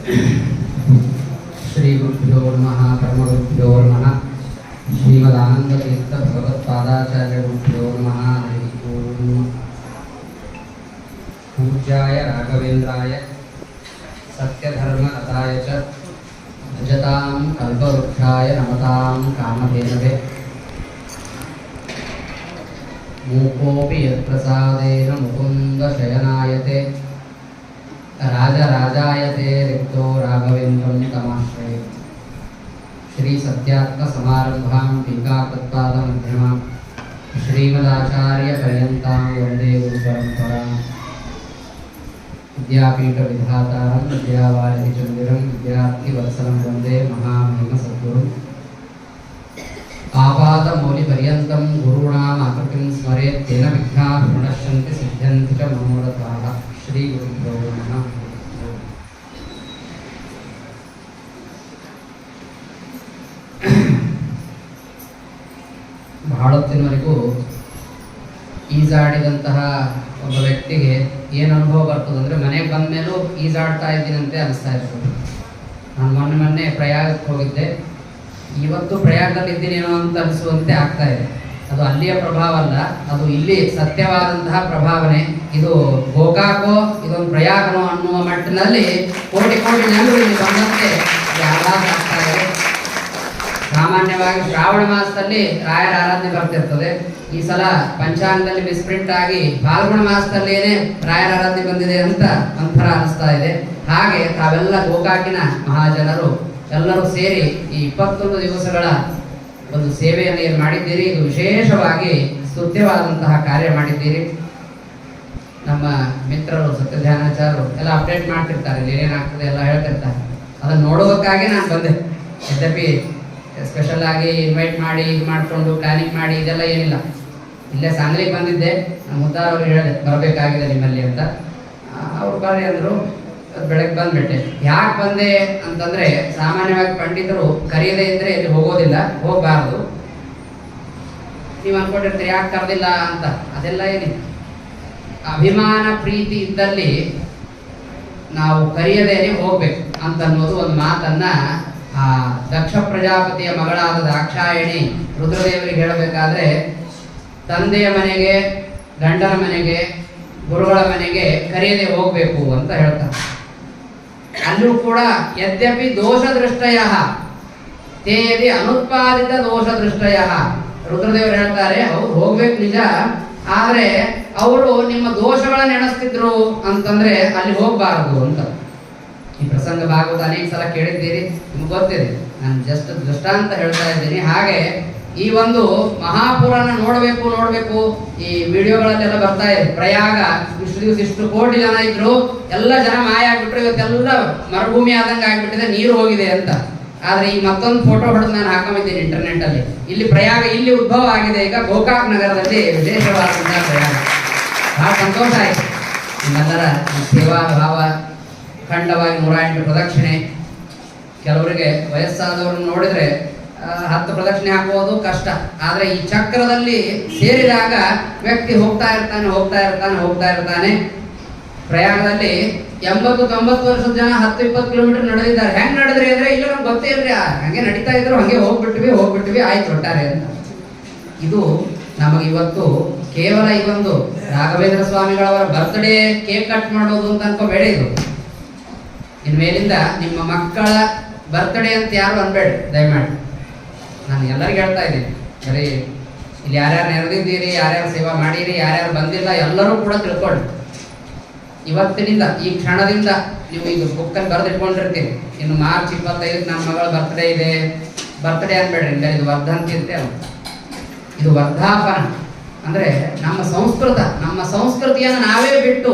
ಶ್ರೀ ಗುರುಭ್ಯೋ ನಮಃ ಪರಮಗುರುಭ್ಯೋ ನಮಃ ಶ್ರೀಮದಾನಂದತೀರ್ಥ ಭಗವತ್ಪಾದಾಚಾರ್ಯ ಗುರುಭ್ಯೋ ನಮಃ ಹರಿ ಓಂ. ಪೂಜ್ಯಾಯ ರಾಘವೇಂದ್ರಾಯ ಸತ್ಯಧರ್ಮ ರಥಾಯ ಚ ಭಜತಾಂ ಕಲ್ಪವೃಕ್ಷಾಯ ನಮತಾಂ ಕಾಮಧೇನವೇ ಮೂಕೋಪಿ ಯತ್ಪ್ರಸಾದೇನ ಮುಕುಂದ ಶಯನಾಯತೆ ರಾಜರಾಜಾಯತೆ ರಿಕ್ತೋ ರಾಘವೇಂದ್ರಂ ತಮಾಶ್ರಯೇ. ಶ್ರೀ ಸತ್ಯಾತ್ಮ ಸಮಾರಂಭಾಂ ಟೀಕಾಕೃತ್ಪಾದ ಮಧ್ಯಮಾಂ ಶ್ರೀಮದಾಚಾರ್ಯ ಪರ್ಯಂತಾಂ ವಂದೇ ಗುರು ಪರಂಪರಾಂ. ವಿದ್ಯಾಪೀಠ ವಿಧಾತಾರಂ ವಿದ್ಯಾವಾರಿಧಿ ಚಂದಿರಂ ವಿದ್ಯಾರ್ಥಿ ವತ್ಸಲಂ ವಂದೇ ಮಹಾಮಹಿಮ ಸದ್ಗುರುಂ. ಆಪಾದ ಮೌಲಿ ಪರ್ಯಂತಂ ಗುರುಣಾಂ ಆಕೃತಿಂ ಸ್ಮರೇತ್ ತೇನ ವಿಘ್ನಾಃ ಪ್ರಣಶ್ಯಂತಿ ಸಿದ್ಧ್ಯಂತಿ ಚ ಮನೋರಥಾಃ. ಶ್ರೀ ಗುರುಭ್ಯೋ ನಮಃ. ಬಹಳ ಹೊತ್ತಿನವರೆಗೂ ಈಜಾಡಿದಂತಹ ಒಬ್ಬ ವ್ಯಕ್ತಿಗೆ ಏನು ಅನುಭವ ಬರ್ತದಂದ್ರೆ ಮನೆಗೆ ಬಂದ ಮೇಲೂ ಈಜಾಡ್ತಾ ಇದ್ದೀನಂತೆ ಅನಿಸ್ತಾ ಇರ್ತದೆ. ನಾನು ಮೊನ್ನೆ ಪ್ರಯಾಗಕ್ಕೆ ಹೋಗಿದ್ದೆ, ಇವತ್ತು ಪ್ರಯಾಗದಲ್ಲಿ ಇದ್ದೀನೇನೋ ಅಂತ ಅನಿಸುವಂತೆ ಆಗ್ತಾ ಇದೆ. ಅದು ಅಲ್ಲಿಯ ಪ್ರಭಾವ ಅಲ್ಲ, ಅದು ಇಲ್ಲಿ ಸತ್ಯವಾದಂತಹ ಪ್ರಭಾವನೆ. ಇದು ಗೋಕಾಕೋ ಇದೊಂದು ಪ್ರಯಾಗನೋ ಅನ್ನುವ ಮಟ್ಟಿನಲ್ಲಿ ಕೋಟಿ ಕೋಟಿ ಜನರು ಇಲ್ಲಿ ಬಂದಂತೆ ಆಹ್ಲಾದ ಆಗ್ತಾ ಇದೆ. ಸಾಮಾನ್ಯವಾಗಿ ಶ್ರಾವಣ ಮಾಸದಲ್ಲಿ ರಾಯರ ಆರಾಧನೆ ಬರ್ತಿರ್ತದೆ. ಈ ಸಲ ಪಂಚಾಂಗದಲ್ಲಿ ಮಿಸ್ಪ್ರಿಂಟ್ ಆಗಿ ಫಾಲ್ಗುಣ ಮಾಸದಲ್ಲೇನೆ ರಾಯರ ಆರಾಧನೆ ಬಂದಿದೆ ಅಂತ ಒಂಥರ ಅನಿಸ್ತಾ ಇದೆ. ಹಾಗೆ ತಾವೆಲ್ಲ ಗೋಕಾಕಿನ ಮಹಾಜನರು ಎಲ್ಲರೂ ಸೇರಿ ಈ 21 ದಿವಸಗಳ ಒಂದು ಸೇವೆಯನ್ನು ಏನು ಮಾಡಿದ್ದೀರಿ, ಇದು ವಿಶೇಷವಾಗಿ ಸ್ತುತ್ಯವಾದಂತಹ ಕಾರ್ಯ ಮಾಡಿದ್ದೀರಿ. ನಮ್ಮ ಮಿತ್ರರು ಸತ್ಯಧ್ಯಾನಾಚಾರ್ಯರು ಎಲ್ಲ ಅಪ್ಡೇಟ್ ಮಾಡ್ತಿರ್ತಾರೆ, ಇಲ್ಲಿ ಏನೇನಾಗ್ತದೆ ಎಲ್ಲ ಹೇಳ್ತಿರ್ತಾರೆ. ಅದನ್ನು ನೋಡೋದಕ್ಕಾಗಿ ನಾನು ಬಂದೆ. ಯದ್ಯಪಿ ಸ್ಪೆಷಲ್ ಆಗಿ ಇನ್ವೈಟ್ ಮಾಡಿ ಇದು ಮಾಡಿಕೊಂಡು ಪ್ಲಾನಿಂಗ್ ಮಾಡಿ ಇದೆಲ್ಲ ಏನಿಲ್ಲ. ಇಲ್ಲೇ ಸಾಂಗ್ಲಿಗೆ ಬಂದಿದ್ದೆ, ನಾನು ಮುದ್ದಾರ್ ಅವ್ರಿಗೆ ಹೇಳಿದೆ ಬರಬೇಕಾಗಿದೆ ನಿಮ್ಮಲ್ಲಿ ಅಂತ. ಅವ್ರು ಬರ್ರಿ ಅಂದರು. ಬೆಳಗ್ಗೆ ಬಂದ್ಬಿಟ್ಟೆ. ಯಾಕೆ ಬಂದೆ ಅಂತಂದ್ರೆ, ಸಾಮಾನ್ಯವಾಗಿ ಪಂಡಿತರು ಕರೆಯದೇ ಇದ್ರೆ ಇಲ್ಲಿ ಹೋಗೋದಿಲ್ಲ, ಹೋಗಬಾರ್ದು. ನೀವು ಅನ್ಕೊಂಡಿರ್ತೀರಿ ಯಾಕೆ ಕರೆದಿಲ್ಲ ಅಂತ. ಅದೆಲ್ಲ ಏನಿಲ್ಲ, ಅಭಿಮಾನ ಪ್ರೀತಿ ಇದ್ದಲ್ಲಿ ನಾವು ಕರೆಯದೇನೆ ಹೋಗ್ಬೇಕು ಅಂತ ಅನ್ನೋದು ಒಂದು ಮಾತನ್ನ ಆ ದಕ್ಷ ಪ್ರಜಾಪತಿಯ ಮಗಳಾದ ದಾಕ್ಷಾಯಣಿ ರುದ್ರದೇವರಿಗೆ ಹೇಳಬೇಕಾದ್ರೆ, ತಂದೆಯ ಮನೆಗೆ, ಗಂಡನ ಮನೆಗೆ, ಗುರುಗಳ ಮನೆಗೆ ಕರೆಯದೆ ಹೋಗ್ಬೇಕು ಅಂತ ಹೇಳ್ತಾರೆ. ಅಲ್ಲೂ ಕೂಡ ಯದ್ಯಪಿ ದೋಷ ದೃಷ್ಟಯ ತೇದಿ ಅನುತ್ಪಾದಿತ ದೋಷ ದೃಷ್ಟಯ. ರುದ್ರದೇವರು ಹೇಳ್ತಾರೆ, ಅವ್ರು ಹೋಗ್ಬೇಕು ನಿಜ, ಆದ್ರೆ ಅವರು ನಿಮ್ಮ ದೋಷಗಳನ್ನ ಎಣಿಸ್ತಿದ್ರು ಅಂತಂದ್ರೆ ಅಲ್ಲಿ ಹೋಗ್ಬಾರದು ಅಂತ. ಈ ಪ್ರಸಂಗ ಭಾಗವತ ಅನೇಕ ಸಲ ಕೇಳಿದ್ದೀರಿ, ನಿಮ್ಗೆ ಗೊತ್ತಿದೆ. ನಾನು ಜಸ್ಟ್ ದೃಷ್ಟಾಂತ ಹೇಳ್ತಾ ಇದ್ದೀನಿ. ಹಾಗೆ ಈ ಒಂದು ಮಹಾಪುರಾಣ ನೋಡಬೇಕು ಈ ವಿಡಿಯೋಗಳಲ್ಲೆಲ್ಲ ಬರ್ತಾ ಇದೆ. ಪ್ರಯಾಗ ಇಷ್ಟು ದಿವಸ ಇಷ್ಟು ಕೋಟಿ ಜನ ಇದ್ರು, ಎಲ್ಲ ಜನ ಮಾಯ ಆಗ್ಬಿಟ್ರು, ಇವತ್ತೆಲ್ಲ ಮರುಭೂಮಿ ಆದಂಗೆ ಆಗ್ಬಿಟ್ಟಿದೆ, ನೀರು ಹೋಗಿದೆ ಅಂತ. ಆದ್ರೆ ಈ ಮತ್ತೊಂದು ಫೋಟೋ ಹೊಡೆದು ನಾನು ಹಾಕೊಂಡಿದ್ದೀನಿ ಇಂಟರ್ನೆಟ್ ಅಲ್ಲಿ. ಇಲ್ಲಿ ಪ್ರಯಾಗ ಇಲ್ಲಿ ಉದ್ಭವ ಆಗಿದೆ. ಈಗ ಗೋಕಾಕ್ ನಗರದಲ್ಲಿ ವಿಶೇಷವಾದಂತಹ ಪ್ರಯಾಗ. ಬಹಳ ಸಂತೋಷ ಆಯ್ತು. ನಿಮ್ಮೆಲ್ಲರ ಸೇವಾ ಭಾವ ಖಂಡವಾಗಿ 108 ಪ್ರದಕ್ಷಿಣೆ. ಕೆಲವರಿಗೆ ವಯಸ್ಸಾದವ್ರನ್ನ ನೋಡಿದ್ರೆ 10 ಪ್ರದಕ್ಷಿಣೆ ಹಾಕುವುದು ಕಷ್ಟ. ಆದ್ರೆ ಈ ಚಕ್ರದಲ್ಲಿ ಸೇರಿದಾಗ ವ್ಯಕ್ತಿ ಹೋಗ್ತಾ ಇರ್ತಾನೆ. ಪ್ರಯಾಗದಲ್ಲಿ 80-90 ವರ್ಷದ ಜನ 10-20 ಕಿಲೋಮೀಟರ್ ನಡೆದಿದ್ದಾರೆ. ಹೆಂಗ್ ನಡೆದ್ರಿ ಅಂದ್ರೆ, ಇಲ್ಲ ನಮ್ಗೆ ಗೊತ್ತೇ ಇಲ್ರಿ, ಹಂಗೆ ನಡೀತಾ ಇದ್ರು, ಹಂಗೆ ಹೋಗ್ಬಿಟ್ವಿ ಆಯ್ತು ಹೊಟ್ಟಾರೆ ಅಂತ. ಇದು ನಮಗೆ ಇವತ್ತು ಕೇವಲ ಇದೊಂದು ರಾಘವೇಂದ್ರ ಸ್ವಾಮಿಗಳವರ ಬರ್ತ್ಡೇ ಕೇಕ್ ಕಟ್ ಮಾಡೋದು ಅಂತ ಅನ್ಕೋಬೇಡ. ಇದು ಇನ್ಮೇಲಿಂದ ನಿಮ್ಮ ಮಕ್ಕಳ ಬರ್ತ್ಡೇ ಅಂತ ಯಾರು ಅನ್ಬೇಡಿ ದಯಮಾಡಿ. ನಾನು ಎಲ್ಲರಿಗೂ ಹೇಳ್ತಾ ಇದ್ದೀನಿ, ಬರೀ ಇಲ್ಲಿ ಯಾರ್ಯಾರು ನೆರೆದಿದ್ದೀರಿ, ಯಾರ್ಯಾರು ಸೇವಾ ಮಾಡೀರಿ, ಯಾರ್ಯಾರು ಬಂದಿಲ್ಲ, ಎಲ್ಲರೂ ಕೂಡ ತಿಳ್ಕೊಳ್ಳಿ. ಇವತ್ತಿನಿಂದ ಈ ಕ್ಷಣದಿಂದ ನೀವು ಈಗ ಬುಕ್ಕಲ್ಲಿ ಬರೆದಿಟ್ಕೊಂಡಿರ್ತೀರಿ, ಇನ್ನು ಮಾರ್ಚ್ 25 ನನ್ನ ಮಗಳ ಬರ್ತ್ಡೇ ಇದೆ. ಬರ್ತ್ಡೇ ಅನ್ಬೇಡ್ರಿ, ಇಲ್ಲ ಇದು ವರ್ಧಂತಿ ಅಂತ. ಇದು ವರ್ಧಾಪನ ಅಂದ್ರೆ ನಮ್ಮ ಸಂಸ್ಕೃತಿಯನ್ನು ನಾವೇ ಬಿಟ್ಟು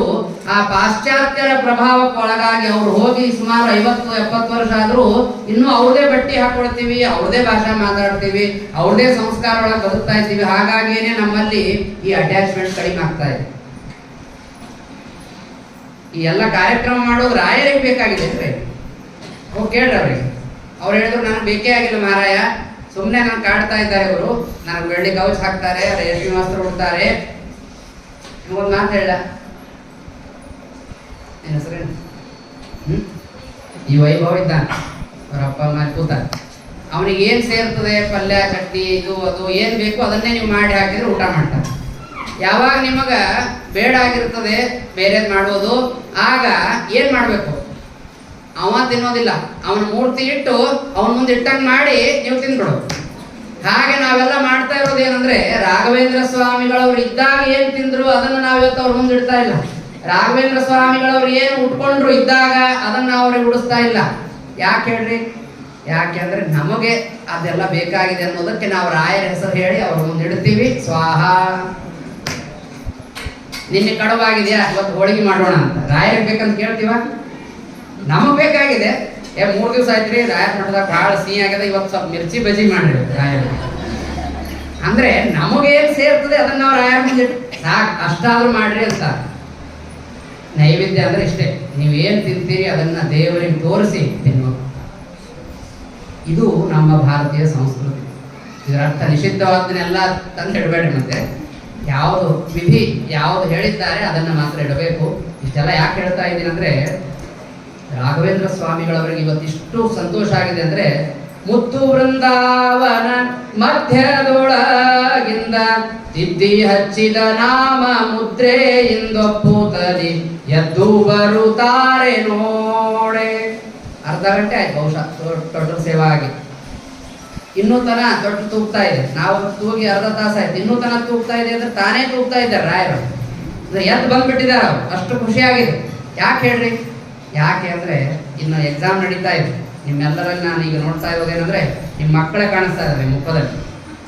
ಆ ಪಾಶ್ಚಾತ್ಯರ ಪ್ರಭಾವಕ್ಕೆ ಒಳಗಾಗಿ ಅವ್ರು ಹೋಗಿ ಸುಮಾರು 50-70 ವರ್ಷ ಆದ್ರೂ ಇನ್ನೂ ಅವ್ರದೇ ಬಟ್ಟೆ ಹಾಕೊಳ್ತೀವಿ, ಅವ್ರದೇ ಭಾಷೆ ಮಾತಾಡ್ತೀವಿ, ಅವ್ರದೇ ಸಂಸ್ಕಾರ ಒಳಗೆ ಬದುಕ್ತಾ ಇದ್ದೀವಿ. ಹಾಗಾಗಿಯೇ ನಮ್ಮಲ್ಲಿ ಈ ಅಟ್ಯಾಚ್ಮೆಂಟ್ ಕಡಿಮೆ ಆಗ್ತಾ ಇದೆ. ಈ ಎಲ್ಲ ಕಾರ್ಯಕ್ರಮ ಮಾಡೋದು ರಾಯರಿಗೆ ಬೇಕಾಗಿದೆ ಅಂದ್ರೆ ಹೋಗಿ ಕೇಳ್ರಿ ಅವ್ರಿಗೆ. ಅವ್ರು ಹೇಳಿದ್ರು ನನಗೆ ಬೇಕೇ ಆಗಿಲ್ಲ ಮಹಾರಾಯ, ಸುಮ್ಮನೆ ನಾನು ಕಾಡ್ತಾ ಇದ್ದಾರೆ ಇವರು, ನನಗೆ ಬೆಳ್ಳಿ ಕವಚ ಹಾಕ್ತಾರೆ, ರೇಷ್ಮೆ ವಸ್ತ್ರ ಉಡ್ತಾರೆ. ನಿಮಗೊಂದು ಮಾತು ಹೇಳ, ನಿನ್ನ ಹೆಸರೇನು? ಈ ವೈಭವ ಇದ್ದಾನೆ, ಅವ್ರ ಅಪ್ಪ ಅಮ್ಮ ಕೂತ, ಅವನಿಗೆ ಏನು ಸೇರ್ತದೆ ಪಲ್ಯ ಚಟ್ನಿ ಇದು ಅದು ಏನು ಬೇಕು ಅದನ್ನೇ ನೀವು ಮಾಡಿ ಹಾಕಿದ್ರೆ ಊಟ ಮಾಡ್ತಾನೆ. ಯಾವಾಗ ನಿಮಗ ಬೇಡ ಆಗಿರ್ತದೆ ಬೇರೆದು ಮಾಡೋದು, ಆಗ ಏನು ಮಾಡಬೇಕು? ಅವ ತಿನ್ನೋದಿಲ್ಲ, ಅವನ ಮೂರ್ತಿ ಇಟ್ಟು ಅವನ ಮುಂದೆ ಇಟ್ಟಂಗೆ ಮಾಡಿ ನೀವು ತಿಂದ್ಬಿಡು. ಹಾಗೆ ನಾವೆಲ್ಲ ಮಾಡ್ತಾ ಇರೋದು ಏನಂದ್ರೆ, ರಾಘವೇಂದ್ರ ಸ್ವಾಮಿಗಳವ್ರು ಇದ್ದಾಗ ಏನ್ ತಿಂದ್ರು ಅದನ್ನ ನಾವಿವತ್ತು ಅವ್ರ ಮುಂದೆ ಇಡ್ತಾ ಇಲ್ಲ. ರಾಘವೇಂದ್ರ ಸ್ವಾಮಿಗಳವ್ರು ಏನು ಉಟ್ಕೊಂಡ್ರು ಇದ್ದಾಗ ಅದನ್ನ ಅವ್ರಿಗೆ ಉಡಿಸ್ತಾ ಇಲ್ಲ. ಯಾಕೆ ಹೇಳ್ರಿ? ಯಾಕೆ ಅಂದ್ರೆ ನಮಗೆ ಅದೆಲ್ಲ ಬೇಕಾಗಿದೆ ಅನ್ನೋದಕ್ಕೆ ನಾವು ರಾಯರ ಹೆಸರು ಹೇಳಿ ಅವ್ರ ಮುಂದೆ ಇಡ್ತೀವಿ. ಸ್ವಾಹ. ನಿನ್ನೆ ಕಡುವಾಗಿದೆಯಾ, ಇವತ್ತು ಹೋಳಿಗೆ ಮಾಡೋಣ ಅಂತ ರಾಯರಿಗೆ ಬೇಕಂತ ಕೇಳ್ತೀವ? ನಮಗ್ ಬೇಕಾಗಿದೆ. 3 ದಿವಸ ಆಯ್ತ್ರಿ ರಾಯರ್ ಮಠದಾಗ ಬಹಳ ಸಿಹಿ ಆಗ್ಯದ, ಇವತ್ತು ಸ್ವಲ್ಪ ಮಿರ್ಚಿ ಬಜ್ಜಿ ಮಾಡ್ರಿ ರಾಯರ್. ಅಂದ್ರೆ ನಮಗೇನ್ ಸೇರ್ತದೆ ಅದನ್ನ ನಾವು ರಾಯರ್ ಮುಂದೆ ಸಾಕು, ಅಷ್ಟಾದ್ರೂ ಮಾಡ್ರಿ ಅಂತ. ನೈವೇದ್ಯ ಅಂದ್ರೆ ಇಷ್ಟೇ, ನೀವೇನ್ ತಿಂತೀರಿ ಅದನ್ನ ದೇವರಿಗೆ ತೋರಿಸಿ ತಿನ್ನುವ. ಇದು ನಮ್ಮ ಭಾರತೀಯ ಸಂಸ್ಕೃತಿ. ಇದರ ಅರ್ಥ ನಿಷಿದ್ಧವಾದನ್ನೆಲ್ಲ ತಂದು ಇಡಬೇಡ್ರಿ. ಮತ್ತೆ ಯಾವುದು ವಿಧಿ ಯಾವುದು ಹೇಳಿದ್ದಾರೆ ಅದನ್ನ ಮಾತ್ರ ಇಡಬೇಕು. ಇಷ್ಟೆಲ್ಲ ಯಾಕೆ ಹೇಳ್ತಾ ಇದ್ದೀನಿ ಅಂದ್ರೆ, ರಾಘವೇಂದ್ರ ಸ್ವಾಮಿಗಳವರಿಗೆ ಇವತ್ತಿಷ್ಟು ಸಂತೋಷ ಆಗಿದೆ ಅಂದ್ರೆ, ಮುತ್ತು ವೃಂದಾವನ ಮಧ್ಯದೊಳಗಿಂದ ತಿದ್ದಿ ಹಚ್ಚಿದ ನಾಮ ಮುದ್ರೆಯಿಂದೊಪ್ಪುತ್ತಲಿ ಎದ್ದು ಬರುತ್ತಾರೆ ನೋಡೆ. ಅರ್ಧ ಗಂಟೆ ಆಯ್ತು ಬಹುಶಃ ದೊಡ್ಡ ಸೇವಾ ಆಗಿ. ಇನ್ನೂ ತನ ದೊಡ್ಡ ತೂಗ್ತಾ ಇದೆ. ನಾವು ತೂಗಿ ಅರ್ಧ ತಾಸಾಯ್ತು, ಇನ್ನೂ ತನ ತೂಗ್ತಾ ಇದೆ ಅಂದ್ರೆ ತಾನೇ ತೂಗ್ತಾ ಇದ್ದಾರೆ ರಾಯರು. ಎದ್ದು ಬಂದ್ಬಿಟ್ಟಿದ್ದಾರೆ ಅವರು, ಅಷ್ಟು ಖುಷಿಯಾಗಿದೆ. ಯಾಕೆ ಹೇಳ್ರಿ? ಯಾಕೆ ಅಂದ್ರೆ ಇನ್ನು ಎಕ್ಸಾಮ್ ನಡೀತಾ ಇದೆ. ನಿಮ್ಮೆಲ್ಲರಲ್ಲಿ ನಾನು ಈಗ ನೋಡ್ತಾ ಇರೋದೇನಂದ್ರೆ, ನಿಮ್ಮ ಮಕ್ಕಳೇ ಕಾಣಿಸ್ತಾ ಇದ್ದಾರೆ ಮುಖದಲ್ಲಿ.